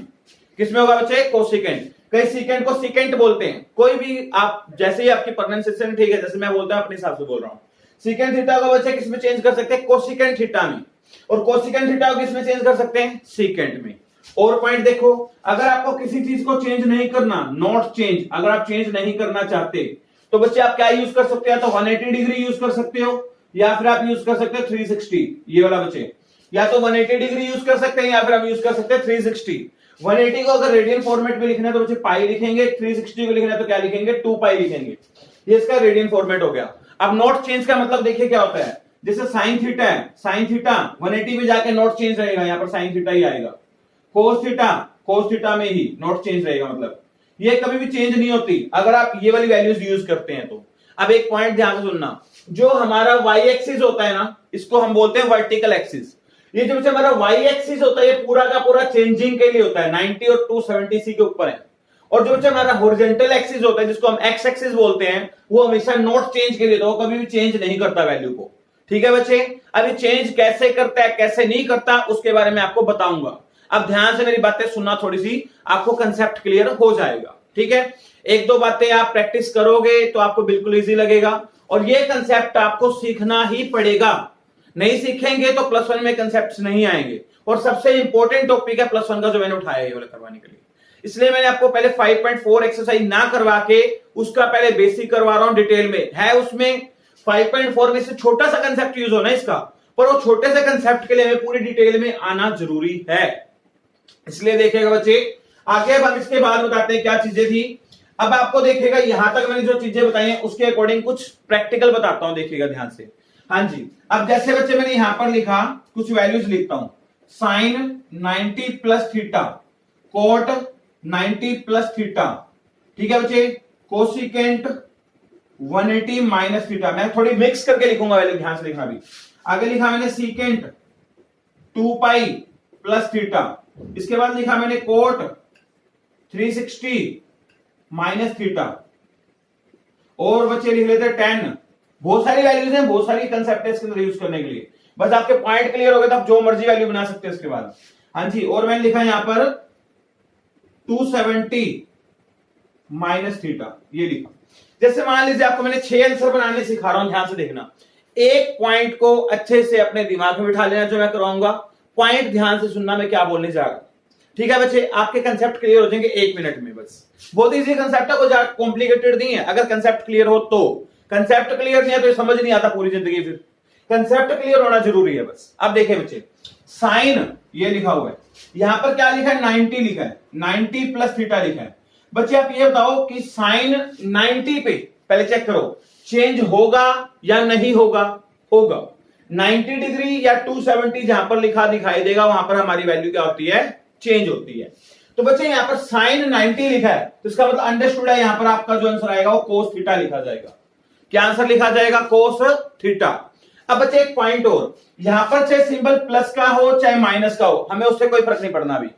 किसमें होगा बच्चे, कोसिकेंट। कई सीकेंट को सीकेंट बोलते हैं, कोई भी आप जैसे ही आपकी प्रोनाउंसिएशन ठीक है, जैसे मैं बोलता हूं अपने हिसाब से बोल रहा हूं। सीकेंट थीटा को बच्चे किसमें चेंज कर सकते हैं, कोसिकेंट थीटा में। और कोसिकेंट थीटा को किसमें चेंज कर सकते हैं, सीकेंट में। और पॉइंट देखो, अगर आपको किसी चीज को चेंज नहीं करना, नॉट चेंज, अगर आप चेंज नहीं करना चाहते तो बच्चे आप क्या यूज कर सकते हैं, तो 180 डिग्री यूज कर सकते हो, या फिर आप यूज कर सकते हो 360, ये वाला बच्चे। या तो 180 डिग्री यूज कर सकते हैं या फिर आप यूज कर सकते हैं 360। 180 को अगर रेडियन फॉर्मेट में लिखना है तो बच्चे पाई लिखेंगे, 360 को लिखना है तो क्या लिखेंगे, 2 पाई लिखेंगे। ये इसका रेडियन फॉर्मेट हो गया। अब नॉट चेंज का मतलब देखिए क्या होता है, जैसे साइन थीटा है, साइन थीटा 180 में जाके नॉट चेंज रहेगा, यहां पर साइन थीटा ही आएगा। कोस थीटा में ही नॉट चेंज रहेगा, मतलब ये कभी भी चेंज नहीं होती अगर आप ये वाली वैल्यूज यूज करते हैं तो। अब एक पॉइंट ध्यान से सुनना, जो हमारा वाई एक्सिस होता है ना, इसको हम बोलते हैं वर्टिकल एक्सिस। ये जो हमारा वाई एक्सिस होता है ये पूरा का पूरा चेंजिंग के लिए होता है, 90 और 270 के ऊपर है। और जो हमारा हॉरिजॉन्टल एक्सिस होता है जिसको हम एक्स एक्सिस बोलते हैं, वो हमेशा नॉट चेंज के लिए, तो कभी भी चेंज नहीं करता वैल्यू को। ठीक है बच्चे, अभी चेंज कैसे करता है कैसे नहीं करता उसके बारे में आपको बताऊंगा। अब ध्यान से मेरी बातें सुनना, थोड़ी सी आपको कंसेप्ट क्लियर हो जाएगा। ठीक है, एक दो बातें आप प्रैक्टिस करोगे तो आपको बिल्कुल इजी लगेगा, और ये कंसेप्ट आपको सीखना ही पड़ेगा। नहीं सीखेंगे तो +1 में कंसेप्ट नहीं आएंगे। और सबसे इंपॉर्टेंट टॉपिक है +1 का जो मैंने उठाया है ये वाला करवाने के लिए। इसलिए मैंने आपको पहले 5.4 एक्सरसाइज ना करवा के उसका पहले बेसिक करवा रहा हूं डिटेल में। है उसमें 5.4 में से छोटा सा कंसेप्ट यूज होना इसका, पर वो छोटे से कंसेप्ट के लिए हमें पूरी डिटेल में आना जरूरी है। इसलिए देखिएगा बच्चे, आगे अब हम इसके बाद बताते हैं क्या चीजें थी। अब आपको देखिएगा यहां तक मैंने जो चीजें बताई हैं उसके अकॉर्डिंग कुछ प्रैक्टिकल बताता हूं, देखिएगा ध्यान से। हाँ जी, अब जैसे बच्चे मैंने यहां पर लिखा, कुछ वैल्यूज लिखता हूं, sine 90 plus theta, cot 90 plus theta. ठीक है बच्चे, कोसिकेंट 180 माइनस थीटा। मैं थोड़ी मिक्स करके लिखूंगा, वैल्यू ध्यान से लिखना भी। आगे लिखा मैंने सीकेंट 2 पाई प्लस थीटा। इसके बाद लिखा मैंने कोट 360 माइनस थीटा। और बच्चे लिख लेते हैं 10। बहुत सारी वैल्यूज हैं, बहुत सारी कंसेप्ट है इसके अंदर यूज करने के लिए। बस आपके पॉइंट क्लियर हो गए तो आप जो मर्जी वैल्यू बना सकते हैं इसके बाद। हाँ जी, और मैंने लिखा यहां पर 270 माइनस थीटा, ये लिखा। जैसे मान लीजिए आपको मैंने 6 आंसर बनाने सिखा रहा हूं, ध्यान से देखना। एक पॉइंट को अच्छे से अपने दिमाग में बिठा लेना जो मैं कराऊंगा, पॉइंट ध्यान से सुनना मैं क्या बोलने जा रहा हूं। ठीक है बच्चे, आपके कंसेप्ट क्लियर हो जाएंगे 1 मिनट में। बस बहुत इजी कंसेप्ट है, कोई कॉम्प्लिकेटेड नहीं है। अगर कंसेप्ट क्लियर हो तो, कंसेप्ट क्लियर नहीं है तो समझ नहीं आता पूरी जिंदगी। फिर कंसेप्ट क्लियर होना जरूरी है बस। अब देखिए बच्चे, साइन ये लिखा हुआ है, यहां पर क्या लिखा है, 90 लिखा है, 90 प्लस थीटा लिखा है। बच्चे आप ये बताओ कि साइन 90 पे पहले चेक करो चेंज होगा या नहीं होगा। होगा। 90 डिग्री या 270 जहां पर लिखा दिखाई देगा वहां पर हमारी वैल्यू क्या होती है, चेंज होती है। तो बच्चे यहां पर साइन 90 लिखा है तो इसका मतलब अंडरस्टूड है, यहां पर आपका जो आंसर आएगा वो कोस थीटा लिखा जाएगा। क्या आंसर लिखा जाएगा, कोस थीटा। अब बच्चे एक पॉइंट और, यहां पर चाहे सिंबल प्लस का हो चाहे माइनस का हो, हमें उससे कोई फर्क नहीं पड़ना। अभी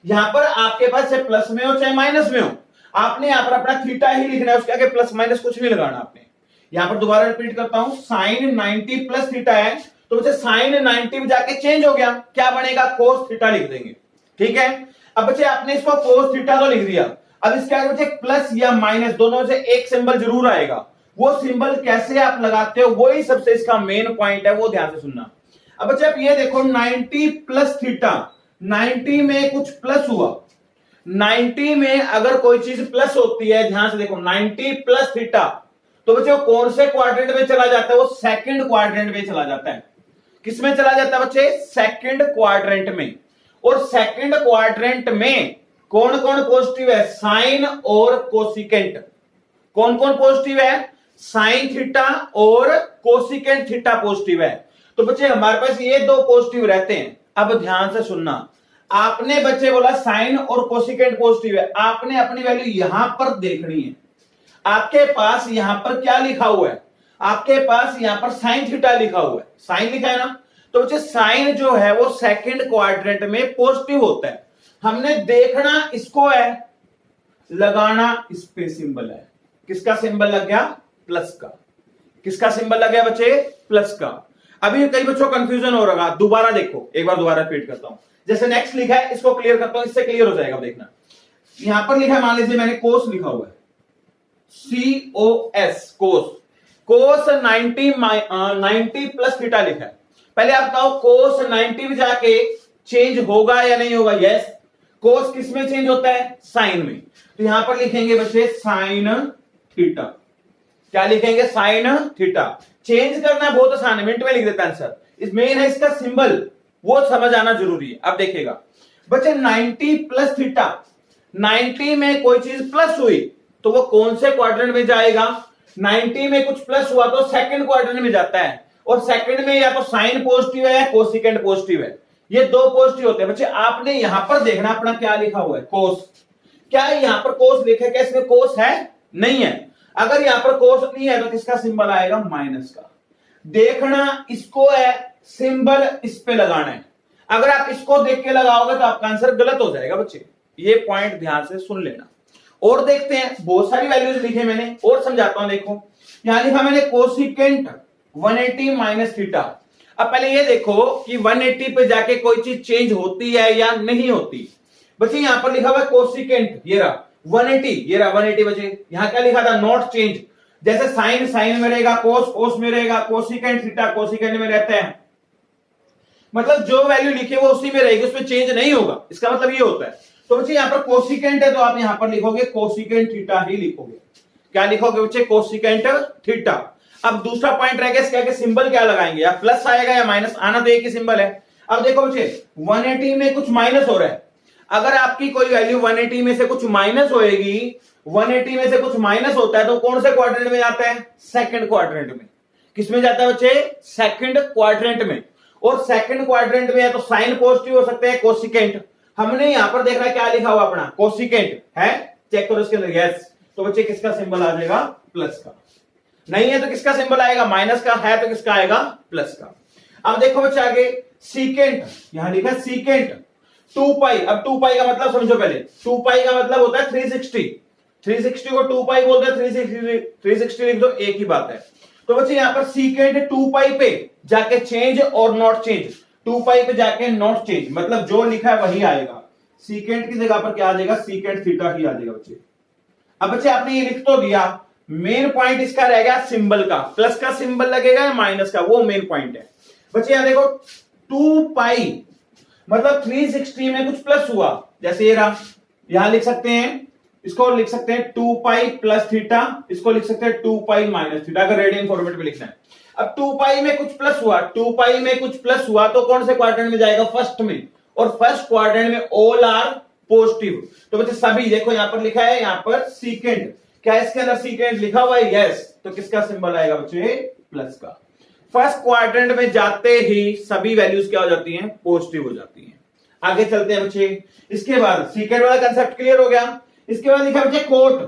यहां पर आपके पास चाहे प्लस में हो चाहे माइनस में हो, आपने यहां पर अपना थीटा ही लिखना है, उसके आगे प्लस माइनस कुछ नहीं लगाना आपने। यहां पर दोबारा रिपीट करता हूं, साइन 90 प्लस थीटा है तो बच्चे साइन 90 में जाके चेंज हो गया, क्या बनेगा, कोस थीटा लिख देंगे। ठीक है, अब बच्चे आपने इसको कोस थीटा तो लिख दिया। अब इसके आगे बच्चे प्लस या माइनस दोनों से एक सिंबल जरूर आएगा, वो सिंबल कैसे आप लगाते हो वही सबसे इसका मेन पॉइंट है, वो ध्यान से सुनना। अब बच्चे आप ये देखो 90 प्लस थीटा, 90 में कुछ प्लस हुआ, 90 में अगर कोई चीज प्लस होती है, ध्यान से देखो 90 प्लस थीटा, तो बच्चे वो कौन से क्वाड्रेंट में चला जाता है, वो सेकंड क्वाड्रेंट में चला जाता है। किसमें चला जाता है बच्चे, सेकंड क्वाड्रेंट में। और सेकंड क्वाड्रेंट में कौन कौन पॉजिटिव है, साइन और कोसिकेंट। कौन कौन पॉजिटिव है, साइन थीटा और कोसिकेंट थीटा पॉजिटिव है। तो बच्चे हमारे पास ये दो पॉजिटिव रहते हैं। अब ध्यान से सुनना, आपने बच्चे बोला साइन और कोसिकेंट पॉजिटिव है, आपने अपनी वैल्यू यहां पर देखनी है। आपके पास यहां पर क्या लिखा हुआ है, आपके पास यहां पर साइन थीटा लिखा हुआ है, साइन लिखा है ना, तो बच्चे साइन जो है वो सेकंड क्वाड्रेंट में पॉजिटिव होता है। हमने देखना इसको है, लगाना इस पे सिंबल है। किसका सिंबल लग गया? प्लस का। किसका सिंबल लग गया बच्चे? प्लस का। अभी कई बच्चों कंफ्यूजन हो रहा, दोबारा देखो, एक बार दोबारा रिपीट करता हूं। जैसे नेक्स्ट लिखा है, इसको क्लियर करता हूं, इससे क्लियर हो जाएगा। देखना, यहां पर लिखा है, मान लीजिए मैंने कोस लिखा हुआ है, COS, कोस। कोस 90 प्लस थीटा लिखा है। पहले आप बताओ, कोस 90 में जाके चेंज होगा या नहीं होगा? यस। कोस किस में चेंज होता है? साइन में। तो यहां पर लिखेंगे बच्चे साइन थीटा। क्या लिखेंगे? Sine theta. चेंज करना बहुत आसान है, मिनट में लिख देता आंसर। इस मेन है इसका सिंबल, वो समझ आना जरूरी है। अब देखिएगा बच्चे, 90 प्लस थीटा, 90 में कोई चीज प्लस हुई तो वो कौन से क्वाड्रेंट में जाएगा? 90 में कुछ प्लस हुआ तो सेकंड क्वाड्रेंट में जाता है, और सेकंड में या तो साइन पॉजिटिव है या कोसिकेंट पॉजिटिव है। ये दो पॉजिटिव होते हैं बच्चे। आपने यहां पर देखना अपना क्या लिखा हुआ है, कोस। क्या है यहां पर कोस लिखा है? क्या इसमें कोस है? नहीं है। अगर यहां पर कोस नहीं है तो किसका सिंबल आएगा? माइनस का। देखना, इसको है सिंबल इस पे लगाना है। अगर आप इसको देख के लगाओगे तो आपका आंसर गलत हो जाएगा बच्चे। ये पॉइंट ध्यान से सुन लेना। और देखते हैं, बहुत सारी वैल्यूज लिखे मैंने, और समझाता हूं। देखो यहां लिखा मैंने कोसिकेंट 180 माइनस थीटा। अब पहले ये देखो कि 180 पे जाके कोई चीज चेंज होती है या नहीं होती। बच्चे यहां पर लिखा हुआ है कोसिकेंट, ये रहा 180, ये रहा 180 बच्चे। यहां क्या लिखा था? Not change. जैसे साइन साइन में रहेगा, कोस कोस में रहेगा, कोसिकेंट थीटा कोसिकेंट में रहता है। मतलब जो वैल्यू लिखी वो उसी में रहेगी, उसमें चेंज नहीं होगा। इसका मतलब ये होता है। तो बच्चे यहां पर कोसिकेंट है तो आप यहां पर लिखोगे कोसिकेंट थीटा ही लिखोगे। क्या लिखोगे बच्चे? Cosecant theta. अब दूसरा पॉइंट रह गया इसका कि सिंबल क्या लगाएंगे, या प्लस आएगा या माइनस, आना तो एक ही सिंबल है। अब देखो बच्चे, 180 में कुछ माइनस हो रहा है। अगर आपकी कोई वैल्यू 180 में से कुछ माइनस होएगी, 180 में से कुछ माइनस होता है तो कौन से क्वाड्रेंट में जाता है? सेकंड क्वाड्रेंट में। किसमें जाता है बच्चे? सेकंड क्वाड्रेंट में। और सेकंड क्वाड्रेंट में है तो साइन पॉजिटिव हो सकते हैं, कोसिकेंट। हमने यहां पर देख रहा है क्या लिखा हुआ अपना, कोसिकेंट है। चेक करो इसके अंदर, यस। तो बच्चे किसका सिंबल आ जाएगा? प्लस का। नहीं है तो किसका सिंबल आएगा? माइनस का। है तो किसका आएगा? प्लस का। अब देखो बच्चे आगे, सीकेंट, यहां लिखा है सीकेंट 2 पाई। अब 2 पाई का मतलब समझो पहले। 2 पाई का मतलब होता है 360। 360 को 2 पाई बोलते हैं, 360 लिख दो, एक ही बात है। तो बच्चे यहां पर सीकेंट 2 पाई पे जाके चेंज और नॉट चेंज, 2 पाई पे जाके नॉट चेंज, मतलब जो लिखा है वही आएगा। सीकेंट की जगह पर क्या आ जाएगा? सीकेंट थीटा ही आ जाएगा बच्चे। अब बच्चे आपने ये लिख तो दिया, मेन पॉइंट इसका रह गया सिंबल का। प्लस का सिंबल लगेगा या माइनस का, वो मेन पॉइंट है बच्चे। यहां देखो 2 पाई मतलब 360 में कुछ प्लस हुआ, जैसे ये रहा। यहां लिख सकते हैं, इसको लिख सकते हैं 2 पाई प्लस थीटा, इसको लिख सकते हैं 2 पाई माइनस थीटा, अगर रेडियन फॉर्मेट में लिखना है। अब 2 पाई में कुछ प्लस हुआ, 2 पाई में कुछ प्लस हुआ तो कौन से क्वाड्रेंट में जाएगा? फर्स्ट में। और फर्स्ट क्वाड्रेंट में ऑल आर पॉजिटिव। तो बच्चे सभी देखो यहां पर लिखा है, यहां पर सीकेंट, क्या इसके अंदर सीकेंट लिखा हुआ है? यस। तो किसका सिंबल आएगा बच्चे? प्लस का। फर्स्ट क्वाड्रेंट में जाते ही सभी वैल्यूज क्या हो जाती हैं? पॉजिटिव हो जाती हैं। आगे चलते हैं बच्चे। इसके बाद सीकेंट वाला कंसेप्ट क्लियर हो गया। इसके बाद लिखा है बच्चे कोट,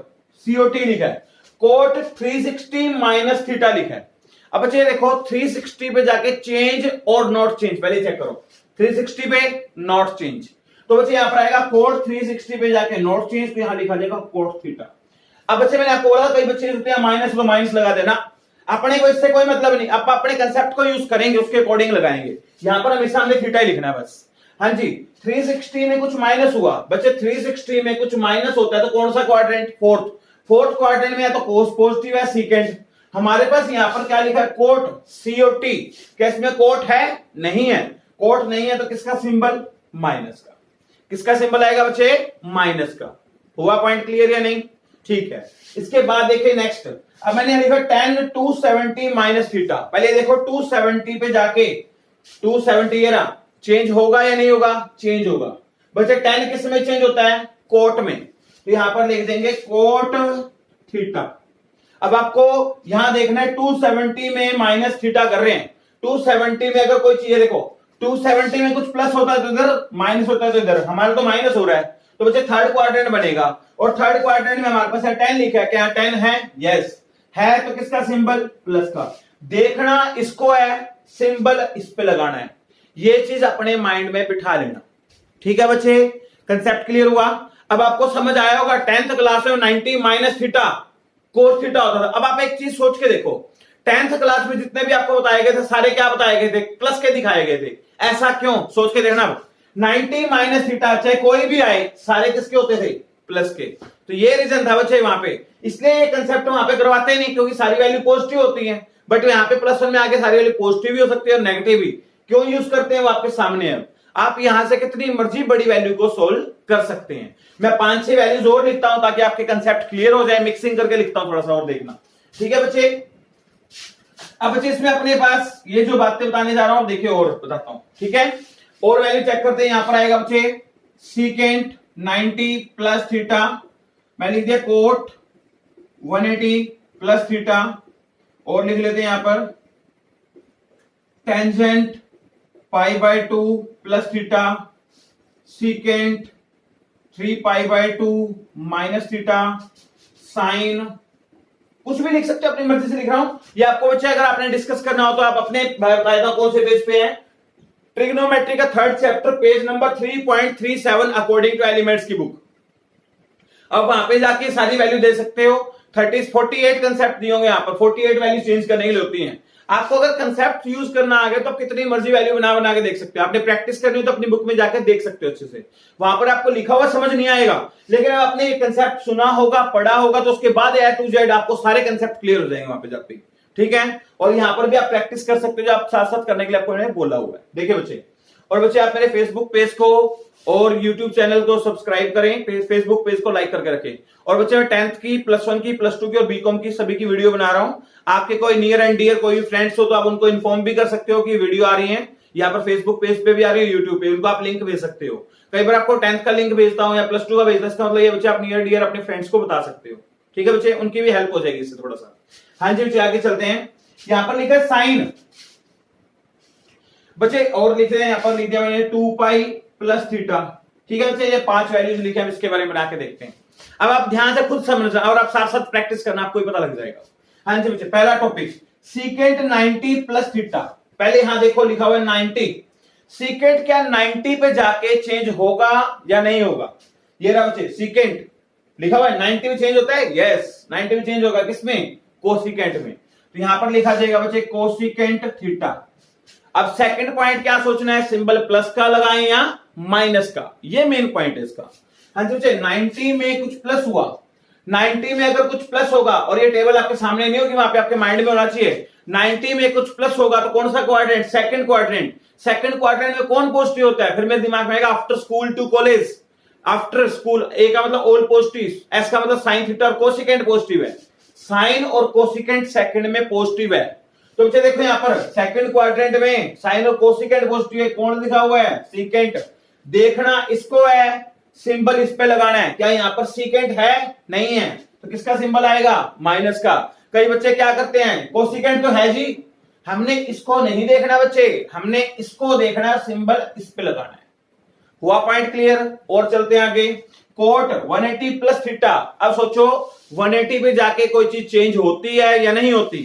COT लिखा है। कोट 360 माइनस थीटा लिखा है। अब बच्चे देखो 360 पे जाके चेंज और नॉट चेंज, पहले चेक करो। 360 पे नॉट चेंज, तो बच्चे यहां पर आएगा कोट 360 पे जाके नॉट चेंज, तो यहां लिखा जाएगा कोट थीटा। अब बच्चे मैंने आपको बोला कई बच्चे लिखते हैं माइनस, तो माइनस लगा देना, अपने को इससे कोई मतलब नहीं। आप अपने कंसेप्ट को यूज करेंगे, उसके अकॉर्डिंग लगाएंगे। यहां पर हमेशा हमने थीटा ही लिखना है बस। हाँ जी, 360 में कुछ माइनस हुआ बच्चे, 360 में कुछ माइनस होता है तो कौन सा क्वाड्रेंट? फोर्थ क्वाड्रेंट में है तो कोस पॉजिटिव है, सीकेंट। हमारे पास यहां पर क्या लिखा है? Cot, COT। क्या इसमें कोट है? नहीं है। कोट नहीं है तो किसका सिंबल? माइनस का। किसका सिंबल आएगा बच्चे? माइनस का। हुआ पॉइंट क्लियर या नहीं? ठीक है। इसके बाद देखिए नेक्स्ट, अब मैंने लिखा 10 270 माइनस थीटा। पहले देखो 270 पे जाके 270 ये रहा, चेंज होगा या नहीं होगा? चेंज होगा बच्चे। 10 किस में चेंज होता है? कोट में। तो यहां पर लिख देंगे कोट थीटा। अब आपको यहां देखना है 270 में माइनस थीटा कर रहे हैं। 270 में अगर कोई चीज है, देखो 270 में कुछ प्लस होता है तो इधर, माइनस होता है तो इधर। हमारा तो माइनस हो रहा है, तो बच्चे थर्ड क्वाड्रेंट बनेगा। और थर्ड क्वाड्रेंट में हमारे पास 10 लिखा है। क्या 10 है? यस है। तो किसका सिंबल? प्लस का। देखना, इसको है सिंबल इस पे लगाना है। ये चीज अपने माइंड में बिठा लेना। ठीक है बच्चे, कंसेप्ट क्लियर हुआ। अब आपको समझ आया होगा 10th क्लास में 90 माइनस थीटा कोस थीटा होता था। अब आप एक चीज सोच के देखो, 10th क्लास में जितने भी आपको बताए गए थे सारे क्या बताए गए थे, प्लस के दिखाए गए थे। ऐसा क्यों, सोच के देखना। 90 माइनस थीटा चाहे कोई भी आए सारे किसके होते थे, प्लस के। तो ये रीजन था बच्चे वहां पे, इसलिए ये कंसेप्ट वहां पे करवाते नहीं, क्योंकि सारी वैल्यू पॉजिटिव होती है। बट यहाँ पे +1 में आके सारी वैल्यू पॉजिटिव भी हो सकती है और नेगेटिव भी। क्यों यूज करते हैं वो आपके सामने है। आप यहां से कितनी मर्जी बड़ी वैल्यू को सोल्व कर सकते हैं। मैं 5-6 वैल्यूज और लिखता हूं ताकि आपके कंसेप्ट क्लियर हो जाए, मिक्सिंग करके लिखता हूं थोड़ा सा और देखना, ठीक है बच्चे। अब बच्चे इसमें अपने पास ये जो बातें बताने जा रहा हूं देखिए और बताता हूं, ठीक है। और वैल्यू चेक करते हैं, यहां पर आएगा बच्चे सीकेंट 90 प्लस थीटा, मैं लिख दिया कोट 180 प्लस थीटा, और लिख लेते हैं यहां पर tangent π/2 plus theta, secant 3π/2 minus theta, sine, कुछ भी लिख सकते हो अपनी मर्जी से लिख रहा हूं। ये आपको बच्चे अगर आपने डिस्कस करना हो तो आप अपने बाकायदा कौन से पेज पे है, ट्रिग्नोमेट्री का 3rd chapter page number 3.37 according two elements की बुक। अब वहां पे जाके सारी वैल्यू दे सकते हो। 48 कंसेप्ट दिए होंगे यहाँ पर, 48 वैल्यू चेंज करने के लिए होती हैं। आपको अगर कंसेप्ट यूज करना आ गया तो आप कितनी मर्जी वैल्यू बना बना के देख सकते हो। आपने प्रैक्टिस करनी हो तो अपनी बुक में जाकर देख सकते हो अच्छे से। वहां पर आपको लिखा हुआ समझ नहीं आएगा, लेकिन आपने कंसेप्ट सुना होगा, पढ़ा होगा, तो उसके बाद A to Z आपको सारे कंसेप्ट क्लियर हो जाएंगे वहां पे जाके, ठीक है। और यहाँ पर भी आप प्रैक्टिस कर सकते हो, जो आप साथ साथ करने के लिए आपको मैंने बोला हुआ है। देखिए बच्चे, और बच्चे आप मेरे फेसबुक पेज को और यूट्यूब चैनल को सब्सक्राइब करें, फेसबुक पेज को लाइक करके रखें। और बच्चे मैं 10th की, +1 की, +2 की और बीकॉम की सभी की वीडियो बना रहा हूं। आपके कोई नियर एंड डियर कोई भी फ्रेंड्स हो तो आप उनको इन्फॉर्म भी कर सकते हो कि वीडियो आ रही है, यहाँ पर फेसबुक पेज पे भी आ रही है, यूट्यूब पे, उनको आप लिंक भेज सकते हो। कई बार आपको 10th का लिंक भेजता हूं या +2 का भेजता हूं, इसका मतलब ये बच्चे आप नियर डियर अपने फ्रेंड्स को बता सकते हो, ठीक है बच्चे, उनकी भी हेल्प हो जाएगी इससे थोड़ा सा। हाँ जी बच्चे आगे चलते हैं। यहाँ पर लिखा है साइन बच्चे, और लिखते हैं यहाँ पर लिख दिया मैंने 2π प्लस थीटा, ठीक है बच्चे। ये 5 वैल्यूज लिखे हैं, इसके बारे में बना के देखते हैं। अब आप ध्यान से खुद समझना और आप साथ साथ प्रैक्टिस करना, आपको ही पता लग जाएगा। हाँ जी बच्चे, पहला टॉपिक सीकेंट 90 प्लस थीटा। पहले यहां देखो लिखा हुआ है 90, सीकेंट क्या 90 पे जाके चेंज होगा या नहीं होगा। ये रहा बच्चे सीकेंट लिखा हुआ है 90 में चेंज होता है, यस 90 में चेंज होगा, किसमें, कोसिकेंट में। तो यहां पर लिखा जाएगा बच्चे कोसिकेंट थीटा। अब सेकंड पॉइंट क्या सोचना है, सिंबल प्लस का लगाएं या माइनस का, ये मेन पॉइंट है इसका। हाँ जी बच्चे, 90 में कुछ प्लस हुआ, 90 में अगर कुछ प्लस होगा, और ये टेबल आपके सामने नहीं होगी, वहां पे आपके माइंड में होना चाहिए। 90 में कुछ प्लस होगा तो कौन सा quadrant, second quadrant. Second quadrant में कौन पॉजिटिव होता है, फिर मेरे दिमाग में आएगा after school to college. After school, A का मतलब ऑल पॉजिटिव, एस का मतलब साइन थीटा और कोसिकेंट पॉजिटिव है। साइन और कोसिकेंट सेकंड में पॉजिटिव है। तो बच्चे देखो यहाँ पर सेकंड क्वाड्रेंट में साइन और कोसिकेंट पॉजिटिव है, कौन लिखा हुआ है, सीकेंट। देखना इसको है, सिंबल इस पे लगाना है। क्या यहाँ पर सीकेंट है, नहीं है, तो किसका सिंबल आएगा, माइनस का। कई बच्चे क्या करते हैं, कोसिकेंट तो है जी, हमने इसको नहीं देखना बच्चे, हमने इसको देखना, सिंबल इस पे लगाना है। हुआ पॉइंट क्लियर। और चलते हैं आगे, कोट 180 प्लस थीटा। अब सोचो 180 पे जाके कोई चीज चेंज होती है या नहीं होती,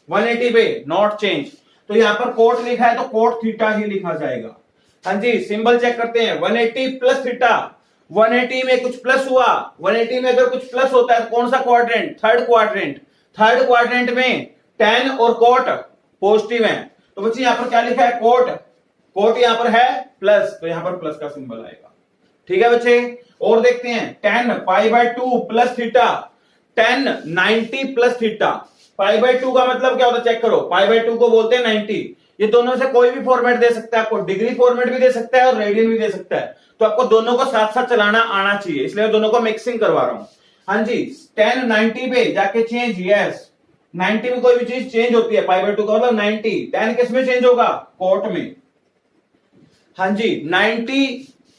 180 पे नॉट चेंज, तो यहां पर कोट लिखा है तो कोट थीटा ही लिखा जाएगा। हाँ जी, सिंबल चेक करते हैं, 180 प्लस थीटा, 180 में कुछ प्लस हुआ, 180 में अगर कुछ प्लस होता है तो कौन सा quadrant, third quadrant. Third quadrant में tan और कोट पॉजिटिव है, तो बच्चे यहां पर क्या लिखा है, कोट, कोट यहां पर है प्लस, तो यहां पर प्लस का सिंबल आएगा, ठीक है बच्चे। और देखते हैं tan π/2 plus theta, tan 90 plus theta. π/2 का मतलब क्या होता है, चेक करो, π/2 को बोलते हैं 90। ये दोनों से कोई भी फॉर्मेट दे सकता है, आपको डिग्री फॉर्मेट भी दे सकता है और रेडियन भी दे सकता है, तो आपको दोनों को साथ साथ चलाना आना चाहिए, इसलिए दोनों को मिक्सिंग करवा रहा हूं। हाँ जी, tan 90 पे जाके चेंज, यस 90 में कोई भी चीज चेंज होती है, π/2 का मतलब 90, tan किस में चेंज होगा, कोट में। हाँ जी, 90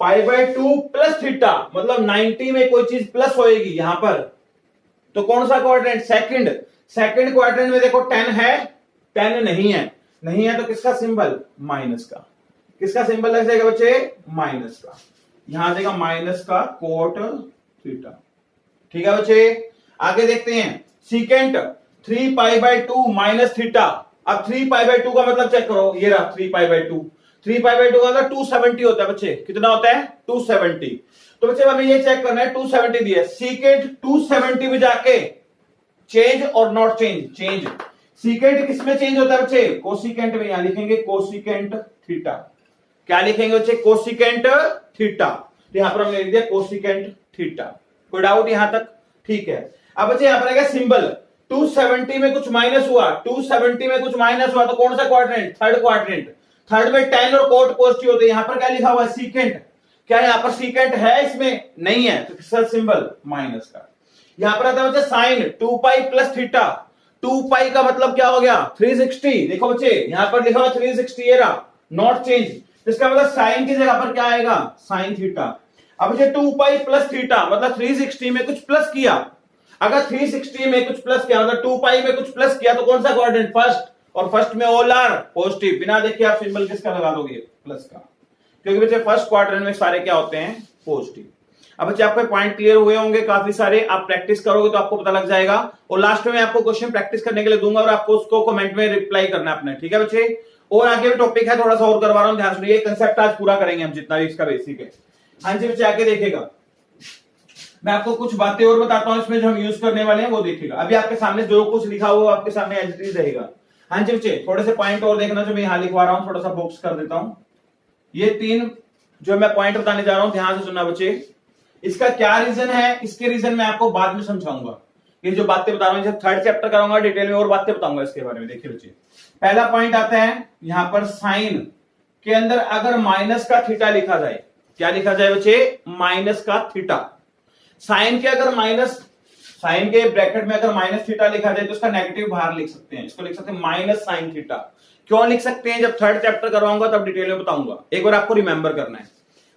π/2 प्लस थीटा, मतलब 90 में कोई चीज प्लस होएगी यहां पर, तो कौन सा क्वाड्रेंट, सेकंड। सेकंड क्वाड्रेंट में देखो 10 है, 10 नहीं है, नहीं है तो किसका सिंबल, माइनस का। किसका सिंबल लग जाएगा बच्चे, माइनस का। यहां देगा माइनस का कोट थीटा, ठीक है बच्चे। आगे देखते हैं, सीकेंट 3π/2 माइनस थीटा। अब 3π/2 का मतलब चेक करो, ये रहा 3π/2, 3π/2 का मतलब 270 होता है बच्चे, कितना होता है, 270। तो बच्चे हमें ये चेक करना है 270 दिया है, सीकेंट 270 में जाके चेंज और नॉट चेंज, चेंज सीकेंट किसमें चेंज होता है बच्चे, कोसिकेंट में। यहां लिखेंगे कोसिकेंट थीटा, क्या लिखेंगे बच्चे, कोसिकेंट थीटा। तो यहां पर हमने लिख दिया कोसिकेंट थीटा। कोई डाउट यहां तक, ठीक है। अब बच्चे यहां पर आएगा सिंबल 270 में कुछ माइनस हुआ, 270 में कुछ माइनस हुआ तो कौन सा क्वाड्रेंट, थर्ड क्वाड्रेंट। थर्ड में tan और cot पॉजिटिव होते हैं, यहां पर क्या लिखा हुआ है सीकेंट, क्या यहां पर सीकेंट है, इसमें नहीं है, तो किसका सिंबल माइनस का। यहां पर आता है बच्चे साइन 2 पाई प्लस थीटा, 2 पाई का मतलब क्या हो गया 360, देखो बच्चे यहां पर लिखा हुआ 360 ये रहा, नॉट चेंज, इसका मतलब साइन की जगह पर क्या आएगा साइन थीटा। अब बच्चे 2 पाई प्लस थीटा मतलब 360 में कुछ प्लस किया, अगर 360 में कुछ प्लस किया मतलब 2 पाई में कुछ प्लस किया तो कौन सा क्वाड्रेंट, फर्स्ट, और फर्स्ट में ऑल आर पॉजिटिव, बिना देखे आप सिंबल किसका लगा दोगे, प्लस का, क्योंकि बच्चे फर्स्ट क्वाड्रेंट में सारे क्या होते हैं पॉजिटिव। अब बच्चे आपके पॉइंट क्लियर हुए होंगे काफी सारे, आप प्रैक्टिस करोगे तो आपको पता लग जाएगा, और लास्ट में आपको क्वेश्चन प्रैक्टिस करने के लिए दूंगा और आपको उसको कमेंट में रिप्लाई करना है अपने, ठीक है बच्चे। और आगे भी टॉपिक है, थोड़ा सा और करवा रहा हूं, ध्यान सुनिए, कंसेप्ट आज पूरा करेंगे हम जितना भी इसका बेसिक है। हाँ जी बच्चे आगे देखेगा, मैं आपको कुछ बातें और बताता हूं इसमें जो हम यूज करने वाले हैं वो देखिएगा। अभी आपके सामने जो कुछ लिखा हुआ आपके सामने एज इट इज रहेगा। हाँ जी बच्चे थोड़े से पॉइंट और देखना जो मैं यहां लिखवा रहा हूं, थोड़ा सा बॉक्स कर देता हूं। ये 3 जो मैं पॉइंट बताने जा रहा हूं ध्यान से सुनना बच्चे, इसका क्या रीजन है, इसके रीजन मैं आपको बाद में समझाऊंगा। ये जो बातें बता रहा हूं जब थर्ड चैप्टर कराऊंगा डिटेल में और बातें बताऊंगा इसके बारे में। देखिए बच्चे पहला पॉइंट आता है यहां पर साइन के अंदर अगर माइनस का थीटा लिखा जाए, क्या लिखा जाए बच्चे, माइनस का थीटा। साइन के अगर माइनस, साइन के ब्रैकेट में अगर माइनस थीटा लिखा जाए तो उसका नेगेटिव बाहर लिख सकते हैं, इसको लिख सकते हैं माइनस साइन थीटा। क्यों लिख सकते हैं, जब थर्ड चैप्टर करवाऊंगा तब डिटेल में बताऊंगा, एक बार आपको रिमेंबर करना है।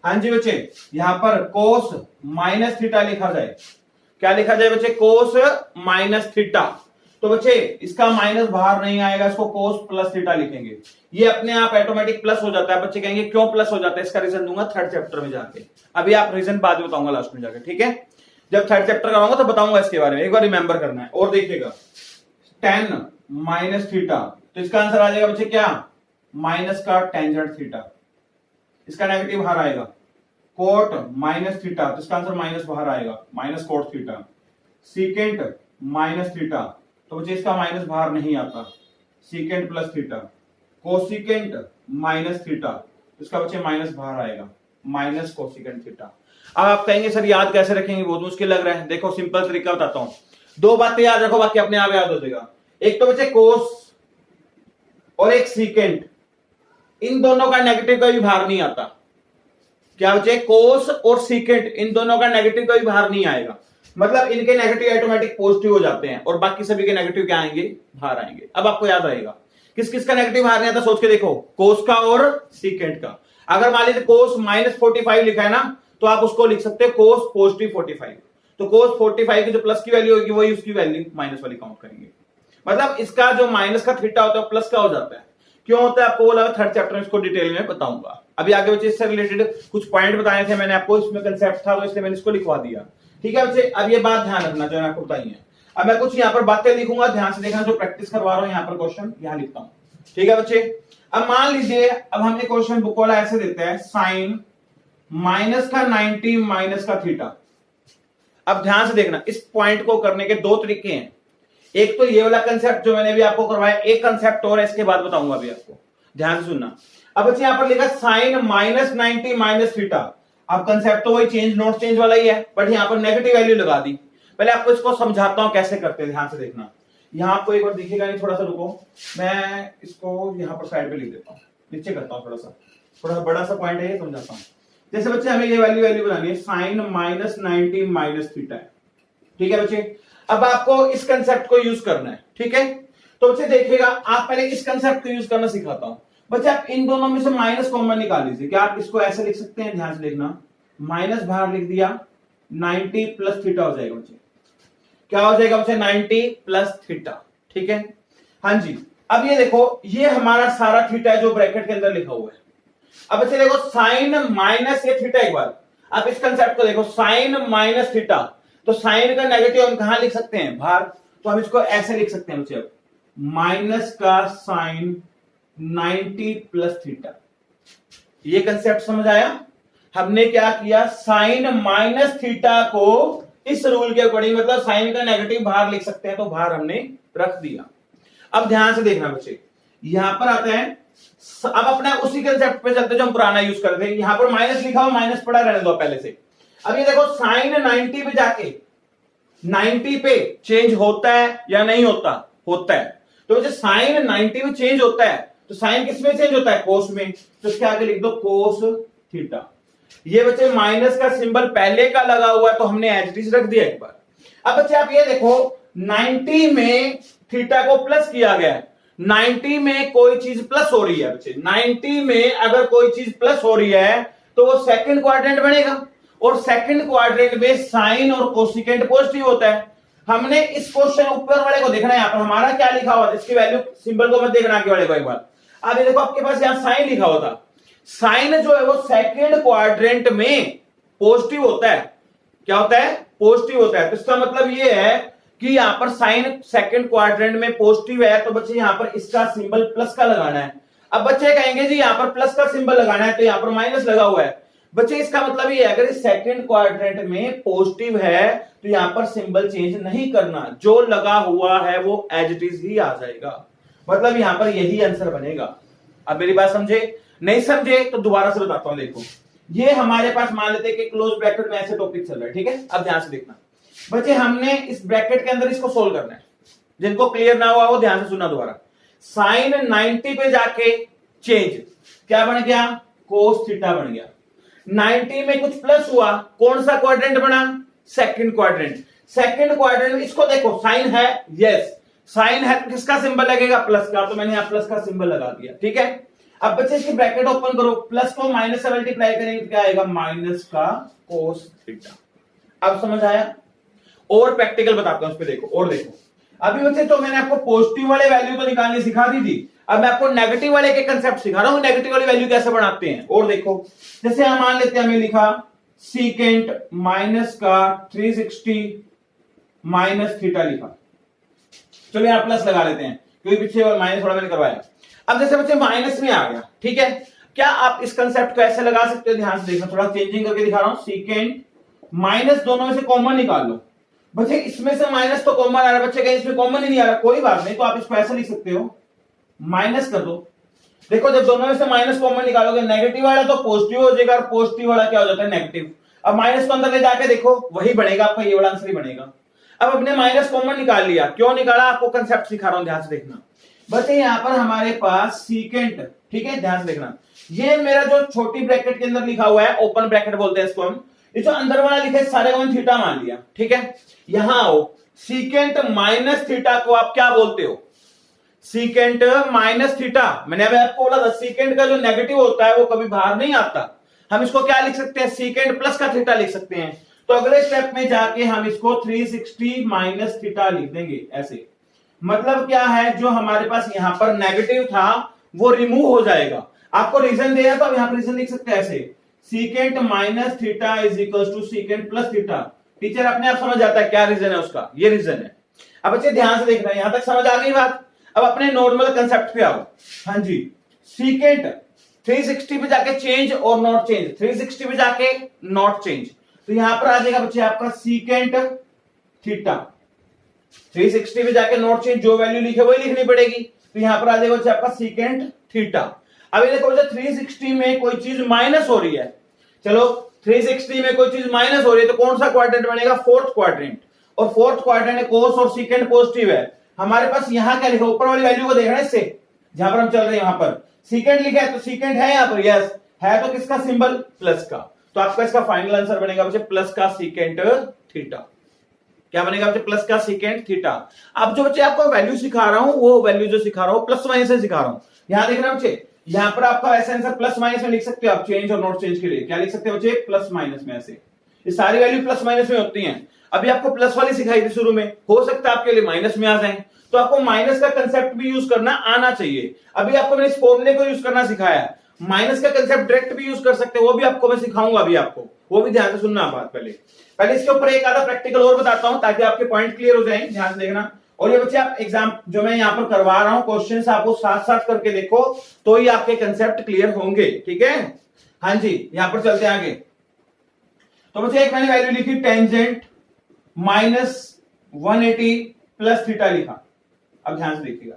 हाँ जी बच्चे यहां पर कोस माइनस थीटा लिखा जाए, क्या लिखा जाए बच्चे, कोस माइनस थीटा, तो बच्चे इसका माइनस बाहर नहीं आएगा, इसको कोस प्लस थीटा लिखेंगे, ये अपने आप ऑटोमेटिक प्लस हो जाता है। बच्चे कहेंगे क्यों प्लस हो जाता है, इसका रीजन दूंगा थर्ड चैप्टर में जाके, अभी आप रीजन बाद में बताऊंगा लास्ट में जाके, ठीक है। जब थर्ड चैप्टर कराऊंगा तो बताऊंगा इसके बारे में, एक बार रिमेंबर करना है। और देखिएगा tan माइनस थीटा, तो इसका आंसर आ जाएगा बच्चे क्या, माइनस का टेंजेंट थीटा, इसका नेगेटिव बाहर आएगा। कोट माइनस थीटा, तो इसका आंसर माइनस बाहर आएगा, minus cot theta. Secant minus theta, तो बच्चे इसका माइनस बाहर नहीं आता, secant plus theta. Cosecant minus theta, इसका बच्चे माइनस बाहर आएगा, माइनस कोसिकेंट थीटा। अब आप कहेंगे सर याद कैसे रखेंगे, बहुत मुश्किल लग रहा है। देखो सिंपल तरीका बताता हूं, 2 बातें याद रखो बाकी अपने आप याद हो जाएगा। एक तो बच्चे कोस और एक सीकेंट, इन दोनों का नेगेटिव कभी बाहर नहीं आता, क्या बच्चे, कोस और सीकेंट इन दोनों का नेगेटिव कभी बाहर नहीं आएगा, मतलब इनके नेगेटिव ऑटोमेटिक पॉजिटिव हो जाते हैं और बाकी सभी के नेगेटिव क्या आएंगे, बाहर आएंगे। अब आपको याद रहेगा किस किस का नेगेटिव बाहर नहीं आता, सोच के देखो, कोस का और सीकेंट का। अगर मान लीजिए कोस माइनस 45 लिखा है ना, तो आप उसको लिख सकते हो कोस पॉजिटिव 45, तो कोस 45 की जो प्लस की वैल्यू होगी वही उसकी वैल्यू माइनस वाली काउंट करेंगे, मतलब इसका जो माइनस का थीटा होता है प्लस का हो जाता है। क्यों होता है आपको बोला, थर्ड चैप्टर में इसको डिटेल में बताऊंगा। अभी आगे बच्चे इससे रिलेटेड कुछ पॉइंट बताए थे मैंने आपको, इसमें कंसेप्ट था तो इसलिए मैंने इसको लिखवा दिया, ठीक है बच्चे। अब ये बात ध्यान रखना जो मैं आपको बताई है। अब मैं कुछ यहाँ पर बातें लिखूंगा, ध्यान से देखना, जो प्रैक्टिस करवा रहा हूँ यहाँ पर क्वेश्चन यहाँ लिखता हूँ, ठीक है बच्चे। अब मान लीजिए अब हमने क्वेश्चन बुक वाला ऐसे देता है, साइन माइनस का 90 माइनस का थीटा। अब ध्यान से देखना, इस पॉइंट को करने के 2 तरीके हैं, एक तो ये वाला कंसेप्ट जो मैंने भी आपको करवाया, एक कंसेप्ट और है इसके बाद बताऊंगा अभी आपको, ध्यान से सुनना। अब बच्चे यहां पर लिखा साइन माइनस 90 माइनस थीटा, अब कंसेप्ट तो वही चेंज नॉट चेंज वाला ही है, बट यहां पर नेगेटिव वैल्यू लगा दी। पहले आपको इसको समझाता हूं कैसे करते हैं, ध्यान से देखना। यहां आपको एक बार दिखेगा नहीं, थोड़ा सा रुको, मैं इसको यहां पर साइड पे लिख देता हूं, नीचे करता हूं, थोड़ा सा बड़ा सा पॉइंट है ये, समझाता हूं। जैसे बच्चे हमें ये वैल्यू बनानी है, साइन माइनस 90 माइनस थीटा है, ठीक है बच्चे। अब आपको इस कंसेप्ट को यूज करना है, ठीक है। तो बच्चे देखिएगा, आप पहले इस कंसेप्ट को यूज करना सिखाता हूं। बच्चे आप इन दोनों में से माइनस कॉमन निकाल लीजिए, क्या आप इसको ऐसे लिख सकते हैं, ध्यान से देखना, माइनस बाहर लिख दिया, 90 प्लस थीटा हो जाएगा बच्चे, क्या हो जाएगा बच्चे, 90 प्लस थीटा, ठीक है। हाँ जी, अब ये देखो, ये हमारा सारा थीटा है जो ब्रैकेट के अंदर लिखा हुआ है। अब बच्चे देखो, साइन माइनस ये थीटा, एक बार आप इस कंसेप्ट को देखो, साइन माइनस थीटा, तो साइन का नेगेटिव हम कहां लिख सकते हैं, बाहर, तो हम इसको ऐसे लिख सकते हैं बच्चे, अब माइनस का साइन 90 प्लस थीटा, ये कंसेप्ट समझ आया। हमने क्या किया, साइन माइनस थीटा को इस रूल के अकॉर्डिंग, मतलब साइन का नेगेटिव बाहर लिख सकते हैं, तो बाहर हमने रख दिया। अब ध्यान से देखना बच्चे, यहां पर आते हैं, अब अपना उसी कंसेप्ट पे चलते जो हम पुराना यूज करते हैं। यहां पर माइनस लिखा हुआ, माइनस पड़ा रहने दो पहले से। अब ये देखो साइन 90 पे जाके 90 पे चेंज होता है या नहीं होता, होता है। तो बच्चे साइन 90 में चेंज होता है, तो साइन किस में चेंज होता है, कोस में, तो इसके आगे लिख दो कोस थीटा। ये बच्चे माइनस का सिंबल पहले का लगा हुआ है, तो हमने एज इट इज रख दिया एक बार। अब बच्चे आप ये देखो 90 में थीटा को प्लस किया गया है, 90 में कोई चीज प्लस हो रही है बच्चे, 90 में अगर कोई चीज प्लस हो रही है तो वो सेकंड क्वाड्रेंट बनेगा, और सेकंड क्वाड्रेंट में साइन और कोसिकेंट पॉजिटिव होता है। हमने इस क्वेश्चन ऊपर वाले को देखना है, यहां पर हमारा क्या लिखा हुआ है, इसकी वैल्यू सिंबल को मत देखना आगे वाले को एक बार। अब ये देखो आपके पास यहां साइन लिखा हुआ था, साइन जो है वो सेकंड क्वाड्रेंट में पॉजिटिव होता है। क्या होता है, पॉजिटिव होता है। तो इसका मतलब ये है कि यहां पर साइन सेकंड क्वाड्रेंट में पॉजिटिव है, तो बच्चे यहां पर इसका सिंबल प्लस का लगाना है। अब बच्चे कहेंगे जी यहां पर प्लस का सिंबल लगाना है, तो यहां पर माइनस लगा हुआ है। बच्चे इसका मतलब ये है, अगर इस सेकंड क्वाड्रेंट में पॉजिटिव है तो यहां पर सिंबल चेंज नहीं करना, जो लगा हुआ है वो एज इट इज ही आ जाएगा। मतलब यहां पर यही आंसर बनेगा। अब मेरी बात समझे, नहीं समझे तो दोबारा से बताता हूं। देखो ये हमारे पास मान लेते हैं कि क्लोज ब्रैकेट में ऐसे टॉपिक चल रहा है, ठीक है। अब ध्यान से देखना बच्चे, हमने इस ब्रैकेट के अंदर इसको सोल्व करना है। जिनको क्लियर ना हुआ वो ध्यान से सुनना दोबारा। साइन 90 पे जाके चेंज क्या बन गया, कोस थीटा बन गया। 90 में कुछ प्लस हुआ, कौन सा क्वाड्रेंट बना, सेकंड क्वाड्रेंट। सेकंड क्वाड्रेंट में इसको देखो साइन है, यस साइन है, तो किसका सिंबल लगेगा, प्लस का, तो मैंने यहां प्लस का सिंबल लगा दिया, ठीक है। अब बच्चे इसकी ब्रैकेट ओपन करो, प्लस को माइनस से मल्टीप्लाई करेंगे तो क्या आएगा, माइनस का कोस थीटा। अब समझ आया। और प्रैक्टिकल बताता हूं उस पे, देखो और देखो। अभी बच्चे तो मैंने आपको पॉजिटिव वाले वैल्यू तो निकालनी सिखा दी थी, अब मैं आपको नेगेटिव वाले के कंसेप्ट सिखा रहा हूं, नेगेटिव वाली वैल्यू कैसे बनाते हैं। और देखो जैसे हम मान लेते हैं, हमें लिखा सीकेंट माइनस का 360 माइनस थीटा लिखा, चलो यहां प्लस लगा लेते हैं क्योंकि पीछे और माइनस थोड़ा मैंने करवाया। अब जैसे बच्चे माइनस में आ गया, ठीक है, क्या आप इस कंसेप्ट को ऐसे लगा सकते हो, ध्यान से देखना, थोड़ा चेंजिंग करके दिखा रहा हूं। सीकेंट माइनस दोनों में से कॉमन निकाल लो। बच्चे इसमें से माइनस तो कॉमन आ रहा है, बच्चे कहीं इसमें कॉमन ही नहीं आ रहा, कोई बात नहीं, तो आप इसको ऐसे लिख सकते हो, माइनस कर दो। देखो जब दोनों में से माइनस कॉमन निकालोगे, नेगेटिव वाला तो पॉजिटिव हो जाएगा और पॉजिटिव वाला क्या हो जाता है, नेगेटिव। अब माइनस को अंदर ले जाके देखो, वही बनेगा आपका, ये वाला आंसर ही बनेगा। अब अपने माइनस कॉमन निकाल लिया, क्यों निकाला आपको कंसेप्ट सिखा रहा हूं, ध्यान से देखना। बच्चे यहां पर हमारे पास सीकेंट, ठीक है, ध्यान से देखना, ये मेरा जो छोटी ब्रैकेट के अंदर लिखा हुआ है, ओपन ब्रैकेट बोलते हैं इसको हम, ये जो अंदर वाला लिखा है सारे को थीटा मान लिया, ठीक है। यहां आओ, सीकेंट माइनस थीटा को आप क्या बोलते हो, सीकेंट माइनस थीटा। मैंने अभी आपको बोला था सीकेंट का जो नेगेटिव होता है वो कभी बाहर नहीं आता, हम इसको क्या लिख सकते हैं, सीकेंट प्लस का थीटा लिख सकते हैं। तो अगले स्टेप में जाके हम इसको 360 माइनस थीटा लिख देंगे ऐसे। मतलब क्या है, जो हमारे पास यहां पर नेगेटिव था वो रिमूव हो जाएगा। आपको रीजन दिया तो अब यहां पर रीजन लिख सकते हैं ऐसे, secant minus theta is equal to secant plus theta. Teacher अपने आप समझ जाता है क्या रीजन है उसका, ये रीजन है। अब बच्चे ध्यान से देखना, यहां तक समझ आ गई बात। अब अपने नॉर्मल कंसेप्ट पे आओ। हाँ जी, सीकेंट 360 पे जाके चेंज और नॉट चेंज, 360 पे जाके नॉट चेंज, तो यहां पर आ जाएगा बच्चे आपका सीकेंट थीटा। 360 पे जाके नॉट चेंज, जो वैल्यू लिखे वही लिखनी पड़ेगी, तो यहां पर आ जाएगा बच्चे आपका सीकेंट थीटा। अब ये देखो बच्चे 360 में कोई चीज माइनस हो रही है, चलो 360 में कोई चीज माइनस हो रही है तो कौन सा क्वाड्रेंट बनेगा, फोर्थ क्वाड्रेंट। और फोर्थ क्वाड्रेंट कोस और सीकेंट पॉजिटिव है। हमारे पास यहां क्या लिखा, ऊपर वाली वैल्यू को देखना है, इससे जहां पर हम चल रहे हैं वहां पर सीकेंट लिखा है, तो सीकेंट है यहां पर, यस है, तो किसका सिंबल, प्लस का। तो आपका इसका फाइनल आंसर बनेगा बच्चे प्लस का सीकेंट थीटा। क्या बनेगा बच्चे, प्लस का सीकेंट थीटा। अब जो बच्चे आपको वैल्यू सिखा रहा हूं, वो वैल्यू जो सिखा रहा हूं प्लस माइनस से सिखा रहा हूं। यहां देखना बच्चे, यहां पर आपका ऐसा आंसर प्लस माइनस में लिख सकते हो आप, चेंज और नॉट चेंज के लिए क्या लिख सकते हो बच्चे, प्लस माइनस में। ऐसे ये सारी वैल्यू प्लस माइनस में होती हैं। अभी आपको प्लस वाली सिखाई थी शुरू में, हो सकता है आपके लिए माइनस में आ जाए, तो आपको माइनस का कंसेप्ट भी यूज करना आना चाहिए। अभी आपको मैंने इस फॉर्मूले को यूज करना सिखाया, माइनस का कंसेप्ट डायरेक्ट भी यूज कर सकते हैं, वो भी आपको मैं सिखाऊंगा अभी आपको, वो भी ध्यान से सुनना बात। पहले इसके ऊपर एक आधा प्रैक्टिकल और बताता हूं ताकि आपके पॉइंट क्लियर हो जाए, ध्यान से देखना। और ये बच्चे आप एग्जाम जो मैं यहां पर करवा रहा हूं, क्वेश्चंस आपको साथ साथ करके देखो, तो ही आपके कंसेप्ट क्लियर होंगे, ठीक है। हाँ जी, यहां पर चलते हैं आगे। तो बच्चे एक मैंने वैल्यू लिखी टेंजेंट -180 प्लस थीटा लिखा। अब ध्यान से देखिएगा,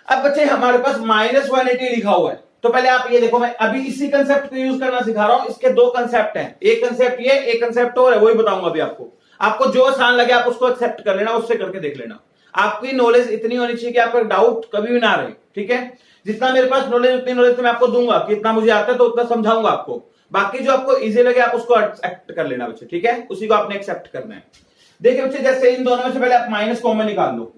अब बच्चे हमारे पास -180 लिखा हुआ है, तो पहले आप ये देखो, मैं अभी इसी कंसेप्ट को यूज करना सिखा रहा हूं। इसके दो कंसेप्ट हैं, एक कंसेप्ट ये, एक कंसेप्ट और है, वही बताऊंगा अभी आपको। आपको जो आसान लगे आप उसको एक्सेप्ट कर लेना, उससे करके देख लेना। आपकी नॉलेज इतनी होनी चाहिए कि आपका डाउट कभी भी ना रहे, ठीक है। जितना मेरे पास नॉलेज, उतनी नॉलेज तो मैं आपको दूंगा कि इतना मुझे आता है तो उतना समझाऊंगा आपको। बाकी जो आपको इजी लगे आप उसको एक्सेप्ट कर लेना बच्चे, ठीक है, उसी को आपने एक्सेप्ट करना है। देखिए बच्चे, जैसे इन दोनों में से पहले आप माइनस कॉमन निकाल लो।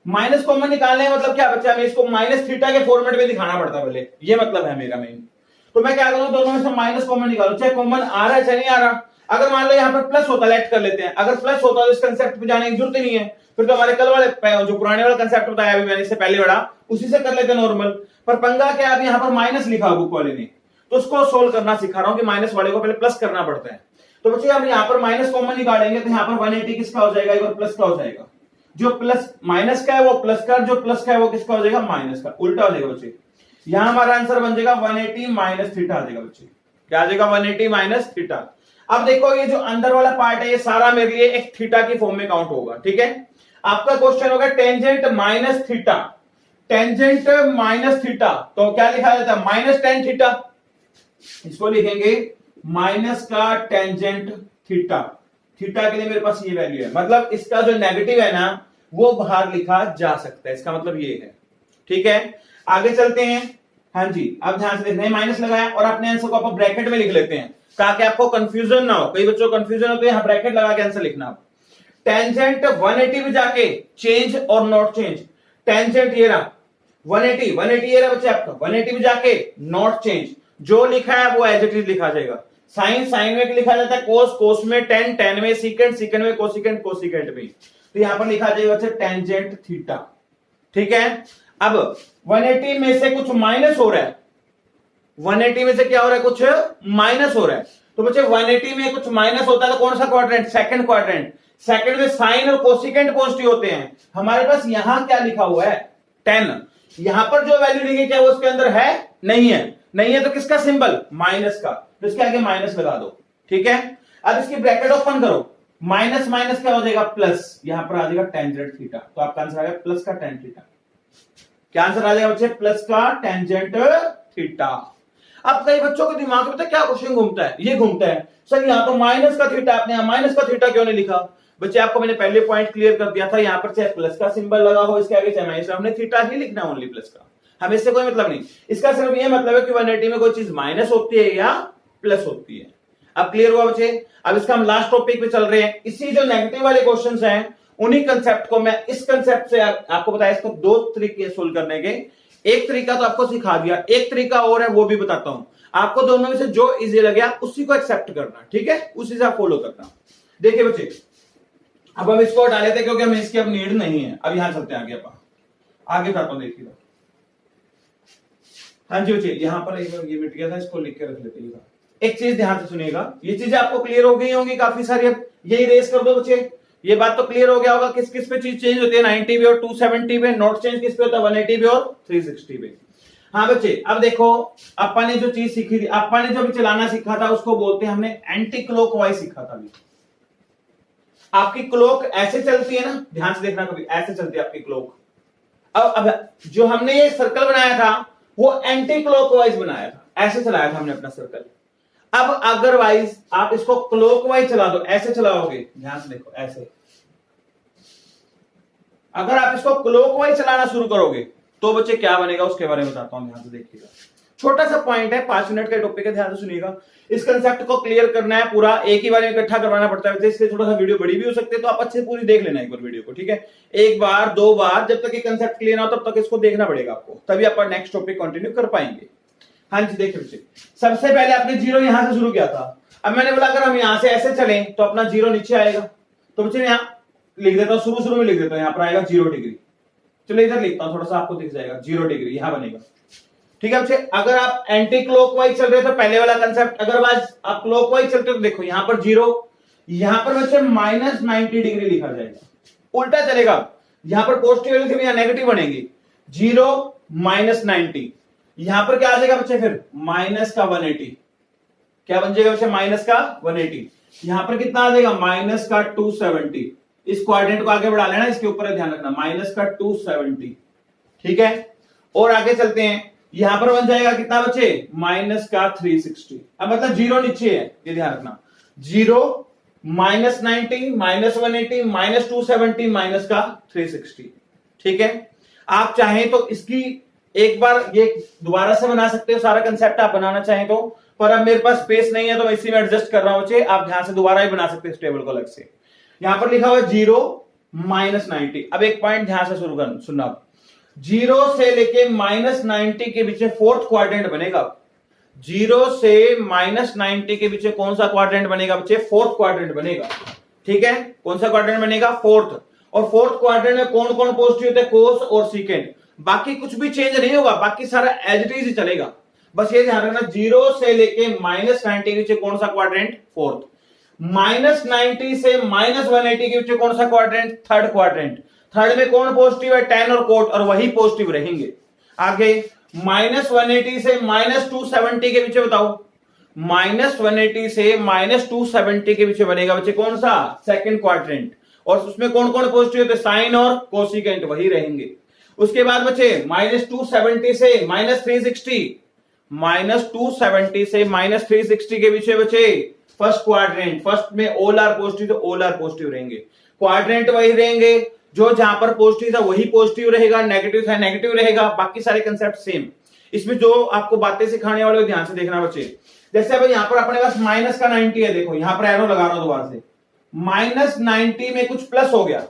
माइनस कॉमन निकालने का मतलब क्या बच्चा, हमें इसको माइनस थीटा के फॉर्मेट में दिखाना पड़ता है पहले, ये मतलब है मेरा मेन। तो मैं क्या करूं, दोनों में से माइनस कॉमन निकालो, चाहे कॉमन आ रहा है चाहे नहीं आ रहा। अगर मान लो यहाँ पर प्लस होता, लेट कर लेते हैं, अगर प्लस होता तो इस कंसेप्ट पे जाने की जरूरत ही नहीं है, फिर तो हमारे कल वाले जो पुराने वाला कंसेप्ट बताया अभी मैंने इससे पहले बड़ा, उसी से कर लेते नॉर्मल। पर पंगा क्या, अब यहाँ पर माइनस लिखा बुक वाले ने, तो उसको सोल्व करना सिखा रहा हूं कि माइनस वाले को पहले प्लस करना पड़ता है। तो बच्चे हम यहाँ पर माइनस कॉमन निकालेंगे तो यहाँ पर 180 किसका हो जाएगा, एक और प्लस का हो जाएगा। जो प्लस माइनस का है वो प्लस का, जो प्लस का है वो किसका हो जाएगा, माइनस का, उल्टा हो जाएगा बच्चे। यहां हमारा आंसर बन जाएगा 180 माइनस थीटा आ जाएगा बच्चे। क्या आ जाएगा, 180 माइनस थीटा। अब देखो ये जो अंदर वाला पार्ट है ये सारा मेरे लिए एक थीटा की फॉर्म में काउंट होगा, ठीक है। आपका क्वेश्चन होगा tangent minus theta, tangent minus theta, तो क्या लिखा जाता है, माइनस टेन थीटा। इसको लिखेंगे माइनस का टेंजेंट थीटा। थीटा के लिए मेरे पास ये वैल्यू है, मतलब इसका जो नेगेटिव है ना वो बाहर लिखा जा सकता है, इसका मतलब ये है, ठीक है। आगे चलते हैं। हाँ जी, अब ध्यान से देखना, माइनस लगाया और अपने आंसर को आप ब्रैकेट में लिख लेते हैं ताकि आपको कंफ्यूजन ना हो। कई बच्चों को कंफ्यूजन होती है, यहां ब्रैकेट लगा के आंसर लिखना। आप टेंजेंट 180 में जाके चेंज और नॉट चेंज, टेंजेंट ये रहा 180 ये रहा बच्चे आपका, 180 में जाके नॉट चेंज, जो लिखा है वो एज इट इज लिखा जाएगा। साइन में लिखा जाता है कोस में टेन में सीकेंट में कोसिकेंट में, तो यहां पर लिखा जाएगा बच्चे टेंजेंट थीटा, ठीक है। अब 180 में से कुछ माइनस हो रहा है, 180 में से क्या हो रहा है, कुछ माइनस हो रहा है। तो बच्चे 180 में कुछ माइनस होता है तो कौन सा क्वाड्रेंट, सेकंड क्वाड्रेंट। सेकंड में साइन और कोसिकेंट पॉजिटिव होते हैं। हमारे पास यहां क्या लिखा हुआ है, 10। यहां पर जो वैल्यू लिखी क्या वो उसके अंदर है, नहीं है तो किसका सिंबल, माइनस का, तो इसके आगे माइनस लगा दो, ठीक है। अब इसकी ब्रैकेट ओपन करो, माइनस माइनस क्या हो जाएगा, प्लस, यहां पर आ जाएगा टेंजेंट थीटा, तो आपका आंसर आ गया प्लस का टेन थीटा। क्या आंसर आ जाएगा बच्चे, प्लस का टेंजेंट थीटा। अब कई बच्चों के दिमाग में क्या क्वेश्चन घूमता है, ये घूमता है सर यहाँ तो माइनस का थीटा, आपने माइनस का थीटा क्यों नहीं लिखा। बच्चे आपको मैंने पहले पॉइंट क्लियर कर दिया था, यहाँ पर चाहे प्लस का सिंबल लगा हो इसके आगे चाहे माइनस, हमने थीटा ही लिखना है, ओनली प्लस का, हमें इससे कोई मतलब नहीं। इसका सिर्फ ये मतलब है कि 180 में कोई चीज माइनस होती है या प्लस होती है। अब क्लियर हुआ बच्चे। अब इसका हम लास्ट टॉपिक पे चल रहे हैं। इसी जो नेगेटिव वाले क्वेश्चंस हैं उन्हीं कंसेप्ट को मैं इस कंसेप्ट से आपको बताया, इसको दो तरीके सोल्व करने के। एक तरीका तो आपको सिखा दिया, एक तरीका और है वो भी बताता हूं आपको। दोनों में से जो इजी लगे आप उसी को एक्सेप्ट करना, ठीक है, उसी से आप फॉलो करना। देखिए बच्चे, अब हम इसको हटा लेते हैं क्योंकि हमें इसकी अब नीड नहीं है। अब यहां चलते हैं आगे, आप आगे बताता हूं, देखिएगा। हाँ जी बच्चे, यहां पर एक बार ये मिट गया था, इसको लिख के रख लेते हैं। एक चीज ध्यान से सुनिएगा, ये चीजें आपको क्लियर हो गई होंगी काफी सारी। अब ये इरेज कर दो बच्चे, ये बात तो क्लियर हो गया होगा किस किस पे चीज चेंज होती है, 90 पे और 270 पे। नॉट चेंज किस पे होता है, 180 पे और 360 पे। हाँ बच्चे, अब देखो अपन ने जो चीज सीखी थी, अपन ने जो भी चलाना सीखा था उसको बोलते हैं हमने एंटी क्लॉकवाइज सीखा था। आपकी क्लॉक ऐसे चलती है ना, ध्यान से देखना, कभी ऐसे चलती है आपकी क्लॉक। अब जो हमने ये सर्कल बनाया था वो एंटी क्लॉकवाइज बनाया था, ऐसे चलाया था हमने अपना सर्कल। अब अदरवाइज आप इसको क्लॉकवाइज चला दो, ऐसे चलाओगे, ध्यान से देखो ऐसे। अगर आप इसको क्लॉकवाइज चलाना शुरू करोगे तो बच्चे क्या बनेगा उसके बारे में बताता हूं, ध्यान से देखिएगा। छोटा सा पॉइंट है, 5 मिनट का टॉपिक है, ध्यान से सुनिएगा। इस कंसेप्ट को क्लियर करना है पूरा, एक ही बार में इकट्ठा करवाना पड़ता है, इसलिए थोड़ा सा वीडियो बड़ी भी हो सकती है, तो आप अच्छे से पूरी देख लेना एक बार वीडियो को, ठीक है। एक बार 2 बार, जब तक ये कंसेप्ट क्लियर ना हो तब तक इसको देखना पड़ेगा आपको, तभी आप नेक्स्ट टॉपिक कंटिन्यू कर पाएंगे। हाँ जी, देखिए बच्चे, सबसे पहले आपने जीरो यहां से शुरू किया था। अब मैंने बोला अगर हम यहां से ऐसे चलें तो अपना जीरो नीचे आएगा, तो बच्चे यहां लिख देता हूं, शुरू में लिख देता हूं, यहां पर आएगा 0 डिग्री। चलो इधर लिखता हूं, थोड़ा सा आपको दिख जाएगा, 0 डिग्री यहां बनेगा, ठीक है बच्चे। अगर आप एंटी क्लॉकवाइज चल रहे हो तो पहले वाला कंसेप्ट, अगर आप क्लॉकवाइज चलते हो तो देखो यहां पर 0, यहां पर बच्चे -90 डिग्री लिखा जाएगा, उल्टा चलेगा। यहां पर पॉजिटिव वैल्यू थी, यहां नेगेटिव बनेगी, 0 -90। यहां पर क्या आ जाएगा बच्चे, फिर माइनस का 180, क्या बन जाएगा बच्चे, माइनस का 180। यहां पर कितना आ जाएगा, माइनस का 270। इस क्वाड्रेंट को आगे बढ़ा लेना, इसके ऊपर ध्यान रखना, माइनस का 270, ठीक है। और आगे चलते हैं, यहां पर बन जाएगा कितना बच्चे, माइनस का 360। अब मतलब जीरो नीचे है, ये ध्यान रखना, zero, minus 90, minus 180, minus 270, minus का 360, ठीक है। आप चाहें तो इसकी एक बार ये दोबारा से बना सकते हो, सारा कंसेप्ट आप बनाना चाहें तो, पर अब मेरे पास स्पेस नहीं है तो मैं इसी में एडजस्ट कर रहा हूं बच्चे। आप ध्यान से दोबारा ही बना सकते हो इस टेबल को अलग से। यहां पर लिखा हुआ है जीरो, माइनस 90। अब एक पॉइंट ध्यान से शुरू कर सुनना, जीरो से लेके माइनस 90 के बीच फोर्थ क्वाड्रेंट बनेगा। जीरो से माइनस 90 के बीच कौन सा क्वाड्रेंट बनेगा बच्चे, फोर्थ क्वाड्रेंट बनेगा, ठीक है। कौन सा क्वाड्रेंट बनेगा, फोर्थ। और फोर्थ क्वाड्रेंट में कौन कौन पॉजिटिव होते हैं, कोस और सीकेंड। बाकी कुछ भी चेंज नहीं होगा, बाकी सारा एज इट इज ही चलेगा। बस ये ध्यान रखना, जीरो से लेके माइनस 90 के बीच कौन सा क्वाड्रेंट, फोर्थ। माइनस 90 से माइनस 180 के बीच कौन सा क्वाड्रेंट, थर्ड क्वाड्रेंट। थर्ड में कौन पॉजिटिव है, टेन और कोट, और वही पॉजिटिव रहेंगे। आगे माइनस 180 से माइनस 270 के बीच बताओ, माइनस 180 से माइनस 270 के बीच बनेगा बच्चे कौन सा, सेकंड क्वाड्रेंट। और उसमें कौन कौन पॉजिटिव होते हैं, साइन और कोसिकेंट, वही रहेंगे। उसके बाद बच्चे माइनस 270 से माइनस 360, माइनस 270 से माइनस 360 के बीच बच्चे फर्स्ट क्वाड्रेंट। फर्स्ट में ऑल आर पॉजिटिव, तो ऑल आर पॉजिटिव रहेंगे। क्वाड्रेंट वही रहेंगे, जो जहां पर पॉजिटिव था वही पॉजिटिव रहेगा, नेगेटिव था नेगेटिव रहेगा, बाकी सारे कंसेप्ट सेम। इसमें जो आपको बातें सिखाने वाले ध्यान से देखना बच्चे। जैसे अब यहां पर अपने पास माइनस का 90 है, देखो यहां पर एरो लगा रहा हूं दोबारा से, माइनस 90 में कुछ प्लस हो गया।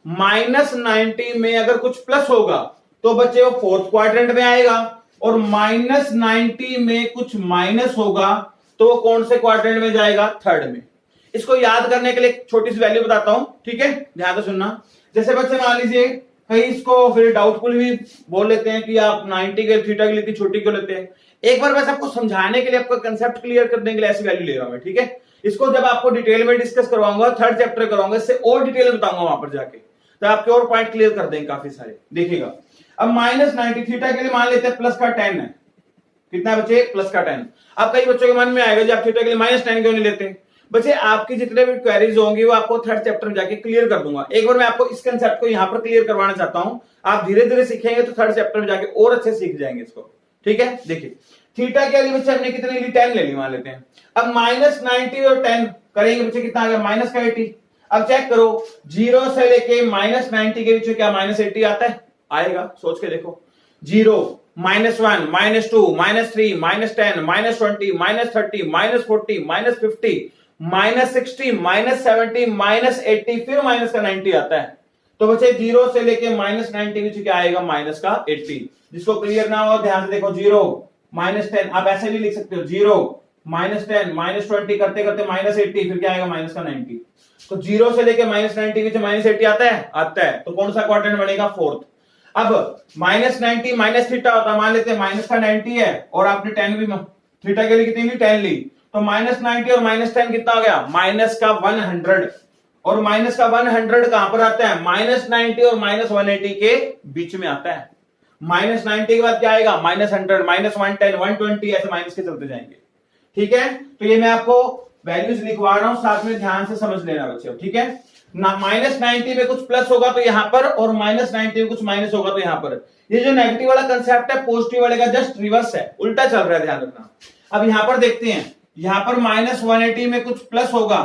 माइनस 90 में अगर कुछ प्लस होगा तो बच्चे वो फोर्थ क्वाड्रेंट में आएगा, और माइनस 90 में कुछ माइनस होगा तो वो कौन से क्वाड्रेंट में जाएगा, थर्ड में। इसको याद करने के लिए एक छोटी सी वैल्यू बताता हूं, ठीक है, ध्यान से सुनना। जैसे बच्चे मान लीजिए कहीं इसको फिर डाउटफुल भी बोल लेते हैं कि आप 90 के थीटा की लेती छोटी क्यों लेते हैं। एक बार बस आपको समझाने के लिए, आपका कंसेप्ट क्लियर करने के लिए ऐसी वैल्यू ले रहा हूं मैं, ठीक है। इसको जब आपको डिटेल में डिस्कस करवाऊंगा, थर्ड चैप्टर कराऊंगा, इससे और डिटेल में बताऊंगा वहां पर जाके, तो आपके और पॉइंट क्लियर कर देंगे काफी सारे, देखिएगा। अब माइनस 90 थीटा के लिए मान लेते हैं प्लस का 10 है, कितना बच्चे, प्लस का 10। अब कई बच्चों के मन में आएगा जी आप थीटा के लिए माइनस 10 क्यों नहीं लेते। बच्चे आपकी जितने भी क्वेरीज होंगी वो आपको थर्ड चैप्टर में जाके क्लियर कर दूंगा। एक बार मैं आपको इस कंसेप्ट को यहां पर क्लियर करवाना चाहता हूं, आप धीरे धीरे सीखेंगे तो थर्ड चैप्टर में जाके और अच्छे सीख जाएंगे इसको, ठीक है। देखिए थीटा के लिए बच्चे हमने कितने ली, 10 ले ली, मान लेते हैं। अब माइनस 90 और 10 करेंगे बच्चे, कितना आ गया, माइनस का 80। अब चेक करो, जीरो से लेके माइनस 90 के बीच क्या माइनस 80 आता है, आएगा, सोच के देखो। Zero, minus 1, minus 2, minus 3, minus 10, minus 20, minus 30, minus 40, minus 50, minus 60, minus 70, minus 80, फिर माइनस का 90 आता है। तो बच्चे जीरो से लेके माइनस 90 बीच क्या आएगा, माइनस का 80। जिसको क्लियर ना हो ध्यान से देखो, जीरो माइनस 10, आप ऐसे भी लिख सकते हो, जीरो माइनस 10 माइनस 20 करते करते माइनस 80, फिर क्या आएगा, माइनस का 90। तो जीरो से लेके माइनस 90 बीच माइनस 80 आता है, आता है। तो कौन सा क्वाड्रेंट बनेगा, फोर्थ। अब माइनस 90 माइनस थीटा होता है, मान लेते हैं माइनस का 90 है और आपने 10 भी थीटा के लिए कितनी ली, 10 ली, तो माइनस 90 और माइनस 10 कितना हो गया, माइनस का 100। और माइनस का 100 कहां पर आता है, माइनस 90 और माइनस 180 के बीच में आता है। माइनस 90 के बाद क्या आएगा, माइनस 100, माइनस 110, 120, ऐसे माइनस के चलते जाएंगे, ठीक है। तो ये मैं आपको वैल्यूज लिखवा रहा हूं, साथ में ध्यान से समझ लेना बच्चों, ठीक है ना। माइनस 90 में कुछ प्लस होगा तो यहां पर, और माइनस 90 में कुछ माइनस होगा तो यहां पर। ये जो नेगेटिव वाला कंसेप्ट है पॉजिटिव वाले का जस्ट रिवर्स है, उल्टा चल रहा है, ध्यान रखना। अब यहां पर देखते हैं, यहां पर माइनस 180 में कुछ प्लस होगा,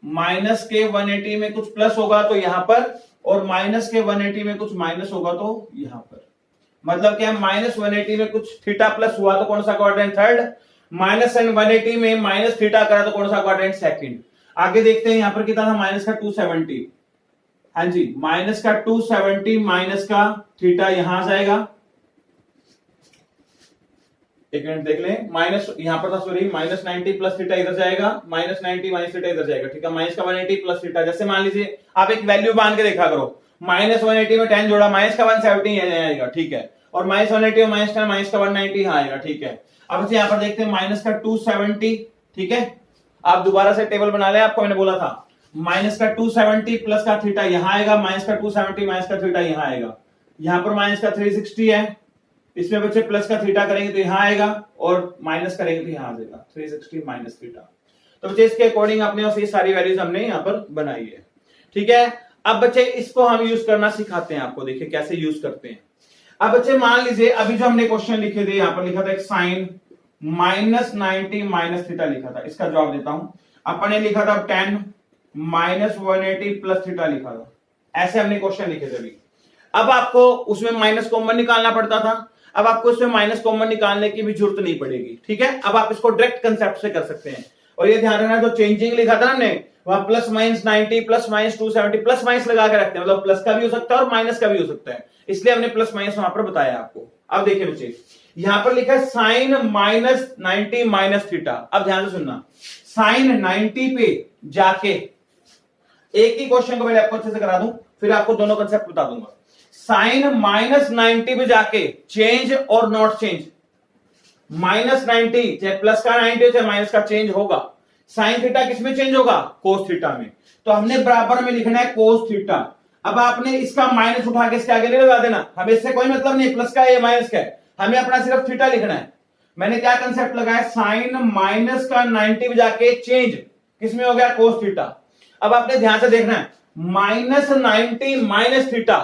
माइनस के 180 में कुछ प्लस होगा तो यहां पर, और माइनस के 180 में कुछ माइनस होगा तो यहां पर। मतलब क्या, माइनस 180 में कुछ थीटा प्लस हुआ तो कौन सा क्वाड्रेंट, थर्ड। माइनस 180 में माइनस थीटा करा तो कौन सा क्वाड्रेंट, सेकंड। आगे देखते हैं, यहां पर कितना था, माइनस का 270, हाँ जी, माइनस का 270 माइनस का थीटा यहां आ जाएगा। एक मिनट देख लें, माइनस यहां पर था, सॉरी, माइनस 90 प्लस थीटा इधर जाएगा, माइनस 90 माइनस थीटा इधर जाएगा, ठीक है। माइनस का 180 प्लस थीटा, जैसे मान लीजिए आप एक वैल्यू मान के देखा करो, माइनस 180 में 10 जोड़ा, माइनस का 170 आएगा, ठीक है। और माइनस 180 और माइनस 10, माइनस का 190 यहां आएगा, ठीक है। अब यहां पर देखते हैं माइनस का 270, ठीक है। आप दोबारा से टेबल बना ले, आपको मैंने बोला था माइनस का 270 प्लस का थीटा यहां आएगा, माइनस का 270 माइनस का थीटा यहां आएगा। यहां पर माइनस का 360 है, इसमें बच्चे प्लस का थीटा करेंगे तो यहां आएगा और माइनस करेंगे तो यहां आ जाएगा 360 माइनस थीटा। तो बच्चे इसके अकॉर्डिंग अपने ये सारी वैल्यूज हमने यहाँ पर बनाई है। ठीक है, अब बच्चे इसको हम यूज करना सिखाते हैं आपको, देखिए कैसे यूज करते हैं। अब बच्चे मान लीजिए अभी जो हमने क्वेश्चन लिखे थे, यहाँ पर लिखा था एक साइन -90 माइनस थीटा लिखा था, इसका जवाब देता हूं। अपन ने लिखा था 10 -180 प्लस थीटा लिखा था, ऐसे हमने क्वेश्चन लिखे थे अभी। अब आपको उसमें माइनस कॉमन निकालना पड़ता था, अब आपको उसमें माइनस कॉमन निकालने की भी जरूरत नहीं पड़ेगी। ठीक है, अब आप इसको डायरेक्ट कंसेप्ट से कर सकते हैं। और ये ध्यान रखना, जो चेंजिंग लिखा था ना हमने, वहां +-90 +-270 प्लस माइनस लगा के रखते हैं, मतलब प्लस का भी हो सकता है और माइनस का भी हो सकता है, इसलिए हमने प्लस माइनस वहां पर बताया आपको। अब देखिए बच्चे, यहां पर लिखा है साइन -90 माइनस थीटा। अब ध्यान से सुनना, साइन 90 पे जाके, एक ही क्वेश्चन को पहले आपको अच्छे से करा दूं, फिर आपको दोनों कंसेप्ट बता दूंगा। साइन -90 पे जाके चेंज और नॉट चेंज, -90 चाहे प्लस का 90 चाहे माइनस का चेंज होगा। साइन थीटा किसमें चेंज होगा? कोस थीटा में। तो हमने बराबर में लिखना है कोस थीटा। अब आपने इसका माइनस उठा के इसके आगे नहीं लगा देना, हमें इससे कोई मतलब नहीं प्लस का है या माइनस का है, हमें अपना सिर्फ थीटा लिखना है। मैंने क्या कंसेप्ट लगाया, साइन माइनस का 90 जाके चेंज किसमें हो गया? Cos theta. अब आपने ध्यान से देखना है, -90 माइनस थीटा।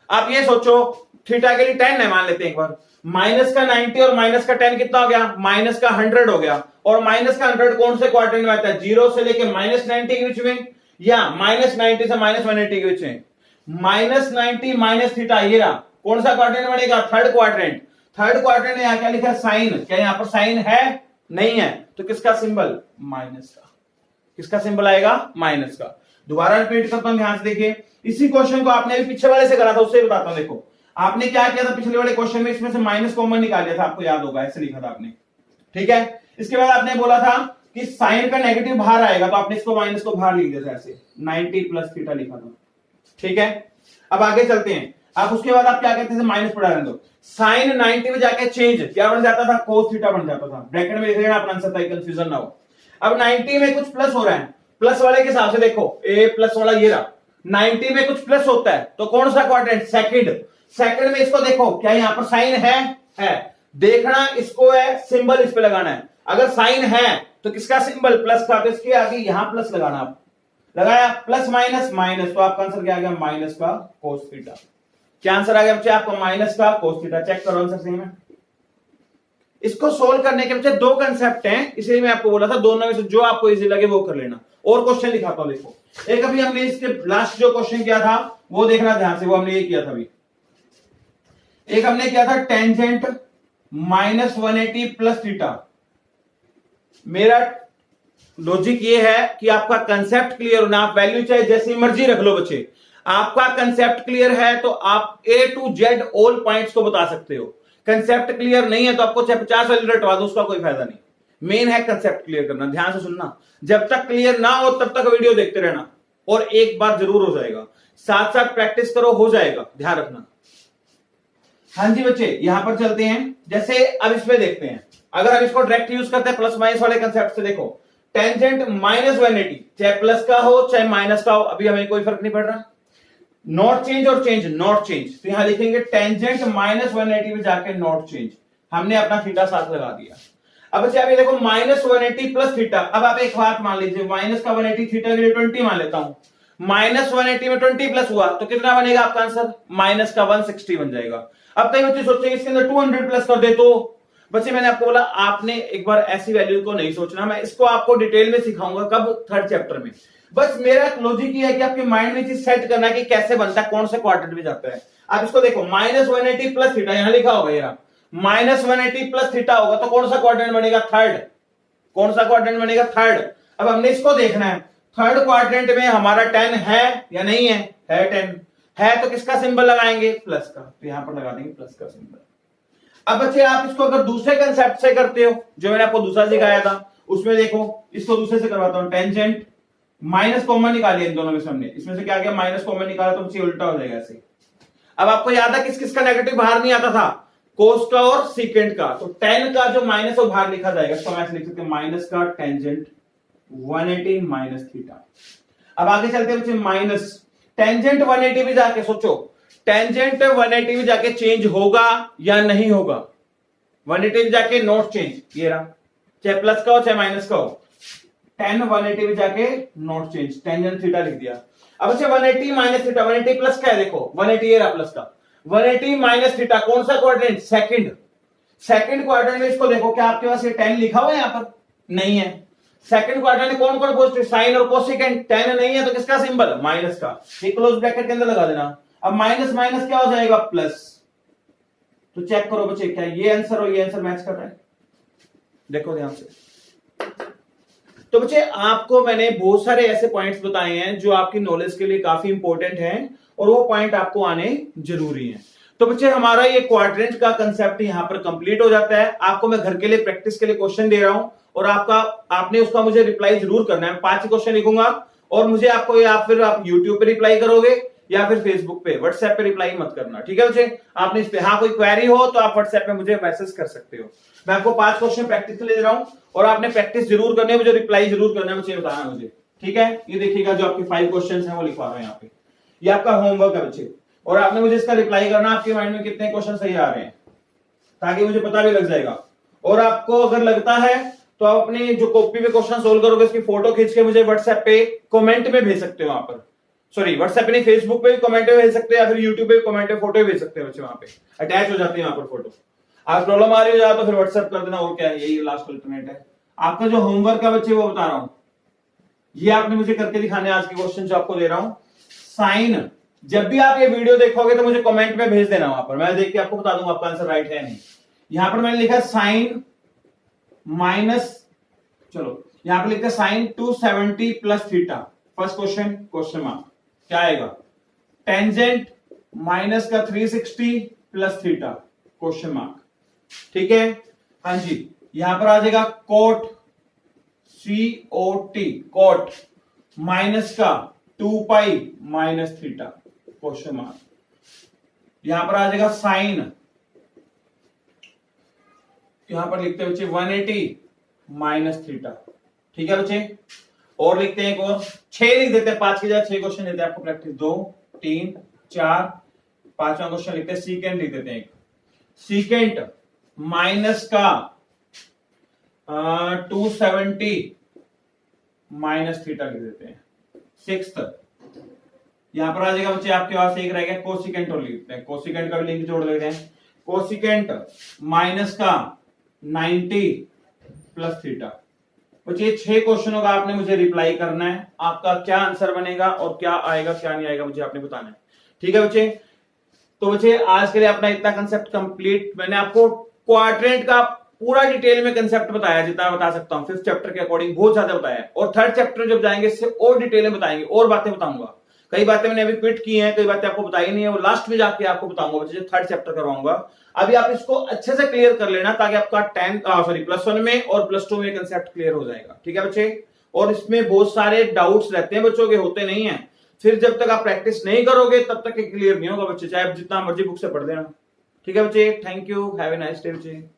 आप ये सोचो, थीटा के लिए 10 है, मान लेते हैं एक बार, माइनस का 90 और माइनस का 10 कितना हो गया? माइनस का 100 हो गया। और माइनस का 100 कौन से क्वाड्रेंट में आता है? 0 से लेके -90 के बीच में, या -90 से -180 के बीच में। -90 माइनस थीटा, ये रहा, कौन सा क्वाड्रेंट बनेगा? Third quadrant. थर्ड क्वाड्रेंट में यहां क्या लिखा है? साइन। क्या यहां पर साइन है? नहीं है, तो किसका सिंबल? माइनस का। किसका सिंबल आएगा? माइनस का। दोबारा रिपीट करता हूं, ध्यान से देखिए। इसी क्वेश्चन को आपने भी पीछे वाले से करा था, उससे बताता हूं। देखो आपने क्या किया था पिछले वाले क्वेश्चन में, इसमें से माइनस कॉमन निकाल लिया था, आपको याद होगा, ऐसे लिखा था आपने। ठीक है, इसके बाद आपने बोला था कि साइन का नेगेटिव बाहर आएगा, तो आपने इसको माइनस को बाहर लिख दिया था, ऐसे 90 प्लस थीटा लिखा था। ठीक है, अब आगे चलते हैं। आप उसके बाद आप क्या कहते थे? माइनस पढ़ा रहे दो। साइन 90 में जाके चेंज क्या बन जाता था? कोस थीटा बन जाता था। ब्रैकेट में लिख लेना अपना आंसर, ताकि कंफ्यूजन ना हो। अब 90 में कुछ प्लस हो रहा है, प्लस वाले के हिसाब से देखो, ए प्लस वाला ये रहा, 90 में कुछ प्लस होता है तो कौन सा क्वाड्रेंट? सेकंड। सेकंड में इसको देखो, क्या यहां पर साइन है देखना, इसको है सिंबल इस पे लगाना है। अगर साइन है तो किसका सिंबल? प्लस का, तो इसके आगे यहां प्लस लगाना। आप लगाया, प्लस माइनस माइनस, तो आपका आंसर क्या आ गया? माइनस का कोस थीटा। क्या आंसर आ गया बच्चे आपका? माइनस का कोस थीटा। चेक करो आंसर सही में। इसको सोल्व करने के बच्चे दो कंसेप्ट हैं, इसलिए मैं आपको बोला था दोनों में से जो आपको इजी लगे वो कर लेना। और क्वेश्चन लिखाता हूं, देखो एक अभी हमने इसके लास्ट जो क्वेश्चन किया था वो देखना ध्यान से, वो हमने ये किया था अभी। एक हमने किया था टेंजेंट -180 प्लस थीटा। मेरा लॉजिक ये है कि आपका कंसेप्ट क्लियर होना, आप वैल्यू चाहे जैसी मर्जी रख लो बच्चे, आपका कंसेप्ट क्लियर है तो आप A to Z all points को बता सकते हो। कंसेप्ट क्लियर नहीं है तो आपको चाहे 50 वैल्यू रटवा दो, उसका कोई फायदा नहीं। मेन है कंसेप्ट क्लियर करना। ध्यान से सुनना, जब तक क्लियर ना हो तब तक वीडियो देखते रहना, और एक बार जरूर हो जाएगा। साथ साथ प्रैक्टिस करो, हो जाएगा, ध्यान रखना। हाँ जी बच्चे, यहां पर चलते हैं। जैसे अब इसमें देखते हैं, अगर हम इसको डायरेक्ट यूज करते हैं प्लस माइनस वाले कंसेप्ट से, देखो टेंजेंट -180, चाहे प्लस का हो चाहे माइनस का हो, अभी हमें कोई फर्क नहीं पड़ रहा। नॉट चेंज और चेंज, नॉट चेंज, तो यहां लिखेंगे टेंजेंट -180 में जाके नॉट चेंज। हमने अपना थीटा साथ लगा दिया। अब बच्चे अभी देखो -180 प्लस थीटा। अब आप एक बात मान लीजिए, माइनस का 180 थीटा के लिए 20 मान लेता हूं, -180 में 20 प्लस हुआ तो कितना बनेगा आपका आंसर? माइनस का 160 बन जाएगा। अब कई बच्चे सोचेंगे इसके अंदर 200 प्लस कर दे, तो बच्चे मैंने आपको बोला आपने एक बार ऐसी वैल्यू को नहीं सोचना, मैं इसको आपको डिटेल में सिखाऊंगा। कब? थर्ड चैप्टर में। बस मेरा लॉजिक ये है कि आपके माइंड में चीज सेट करना है कि कैसे बनता है, कौन से क्वाड्रेंट में जाता है। आप इसको देखो, -180 प्लस थीटा यहां लिखा होगा, ये -180 प्लस थीटा होगा तो कौन सा क्वाड्रेंट बनेगा? थर्ड। कौन सा क्वाड्रेंट बनेगा? थर्ड। अब हमने इसको देखना है, थर्ड क्वाड्रेंट में हमारा 10 है या नहीं है? 10 है, तो किसका सिंबल लगाएंगे? प्लस का, तो यहां पर लगा देंगे प्लस का सिंबल। अब बच्चे आप इसको अगर दूसरे कंसेप्ट से करते हो, जो मैंने आपको दूसरा सिखाया था, उसमें देखो इसको दूसरे से करवाता हूं। टेंजेंट माइनस कॉमन निकालिए इन दोनों में से, हमने इसमें से क्या किया? माइनस कॉमन निकाला, तो बच्चे उल्टा हो जाएगा ऐसे। अब आपको याद है किस किस का नेगेटिव बाहर नहीं आता था? कोस का और सीकेंट का। तो 10 का जो माइनस वो बाहर लिखा जाएगा, इसको हम ऐसे लिख सकते हैं, माइनस का टेंजेंट 180 माइनस थीटा। अब आगे चलते हैं बच्चे, माइनस टेंजेंट 180 भी जाके सोचो, टेंजेंट 180 में जाके चेंज होगा या नहीं होगा, 180 में जाके नॉट चेंज, ये रहा, चाहे प्लस का हो चाहे माइनस का हो, tan 180 में जाके नॉट चेंज, टेंजेंट थीटा लिख दिया। अब अच्छा 180 माइनस थीटा, 180 प्लस का है, देखो 180 ये रहा प्लस का, 180 माइनस थीटा कौन सा क्वाड्रेंट, सेकंड क्वाड्रेंट में इसको देखो, क्या आपके पास ये tan लिखा हुआ है यहां पर, नहीं है। सेकंड क्वाड्रेंट में कौन कौन पॉजिटिव, साइन और कोसेकेंट, tan नहीं है तो किसका सिंबल, माइनस का, ये क्लोज ब्रैकेट के अंदर लगा देना। अब माइनस माइनस क्या हो जाएगा, प्लस। तो चेक करो बच्चे क्या ये आंसर और ये आंसर मैच कर रहा है, देखो ध्यान से। तो बच्चे आपको मैंने बहुत सारे ऐसे पॉइंट्स बताए हैं जो आपकी नॉलेज के लिए काफी इंपॉर्टेंट हैं और वो पॉइंट आपको आने जरूरी हैं। तो बच्चे हमारा ये क्वाड्रेंट का कंसेप्ट यहां पर कंप्लीट हो जाता है। आपको मैं घर के लिए प्रैक्टिस के लिए क्वेश्चन दे रहा हूं और आपने उसका मुझे रिप्लाई जरूर करना है। 5 क्वेश्चन लिखूंगा और मुझे आपको या फिर आप यूट्यूब पे रिप्लाई करोगे या फिर फेसबुक पे, व्हाट्सएप पे रिप्लाई मत करना, ठीक है बच्चे। आपने इस पे हाँ कोई क्वेरी हो तो आप व्हाट्सएप पे मुझे मैसेज कर सकते हो। मैं आपको 5 क्वेश्चन प्रैक्टिस के लिए दे रहा हूं और आपने प्रैक्टिस जरूर करनी है, मुझे रिप्लाई जरूर करना है, मुझे बताना मुझे, ठीक है। ये देखिएगा जो आपके 5 क्वेश्चन है वो लिखवा रहा हूं यहाँ पे, ये आपका होमवर्क है बच्चे, और आपने मुझे इसका रिप्लाई करना आपके माइंड में कितने क्वेश्चन सही आ रहे हैं, ताकि मुझे पता भी लग जाएगा। और आपको अगर लगता है तो आप अपनी जो कॉपी पे क्वेश्चन सोल्व करोगे उसकी फोटो खींच के मुझे व्हाट्सएप पे कमेंट में भेज सकते हो, वहां पर, सॉरी व्हाट्सएप पे नहीं, फेसबुक पे कमेंट में भेज सकते हो या फिर यूट्यूब पे कमेंट में फोटो भेज सकते हो बच्चे, वहां पे अटैच हो जाती है वहां पर फोटो। आप प्रॉब्लम आ रही हो जाए तो फिर व्हाट्सएप कर देना, और क्या है, यही लास्ट अल्टरनेट है। आपका जो होमवर्क है बच्चे वो बता रहा हूं, ये आपने मुझे करके दिखाने आज के क्वेश्चन जो आपको दे रहा हूं। साइन, जब भी आप ये वीडियो देखोगे तो मुझे कमेंट में भेज देना, वहां पर मैं देख के आपको बता दूंगा आपका आंसर राइट है नहीं। यहां पर मैंने लिखा साइन माइनस, चलो यहां पर लिखा sine 270 plus theta, first question, question mark, क्या आएगा, टेंजेंट माइनस का 360 प्लस थीटा, क्वेश्चन मार्क, ठीक है। हाँ जी, यहां पर आ जाएगा कोट, COT, कोट माइनस का 2 pi minus theta, question mark. यहां पर आ जाएगा साइन, यहां पर लिखते हैं बच्चे 180 माइनस थीटा, ठीक है बच्चे। और लिखते हैं एक और 6 लिख देते हैं, 5 की जगह 6 क्वेश्चन देते हैं आपको प्रैक्टिस, 2 3 4, 5वां क्वेश्चन लिखते हैं सीकेंट, लिख देते हैं एक सीकेंट माइनस का 270 माइनस थीटा लिख देते हैं। 6th यहां पर आ जाएगा बच्चे आपके पास एक रह गया कोसिकेंट, और लिखते हैं कोसिकेंट का भी लिंक जोड़ देते हैं, कोसिकेंट माइनस का 90 प्लस थीटा। बच्चे 6 क्वेश्चनों का आपने मुझे रिप्लाई करना है, आपका क्या आंसर बनेगा और क्या आएगा क्या नहीं आएगा मुझे आपने बताना है, ठीक है बच्चे। तो बच्चे आज के लिए अपना इतना कंसेप्ट कंप्लीट, मैंने आपको क्वाड्रेंट का पूरा डिटेल में कंसेप्ट बताया जितना बता सकता हूं, 5th चैप्टर के अकॉर्डिंग बहुत ज्यादा बताया, और 3rd चैप्टर जब जाएंगे इससे और डिटेल में बताएंगे, और बातें बताऊंगा। कई बातें मैंने अभी क्विट की हैं, कई बातें आपको बताई नहीं है, वो लास्ट में जाके आपको बताऊंगा बच्चे, 3rd चैप्टर करवाऊंगा। अभी आप इसको अच्छे से क्लियर कर लेना ताकि आपका +1 में और +2 में कंसेप्ट क्लियर हो जाएगा, ठीक है बच्चे। और इसमें बहुत सारे डाउट्स रहते हैं बच्चों के, होते नहीं है, फिर जब तक आप प्रैक्टिस नहीं करोगे तब तक क्लियर नहीं होगा बच्चे, चाहे आप जितना मर्जी बुक से पढ़ देना, ठीक है बच्चे। Thank you, have a nice day बच्चे।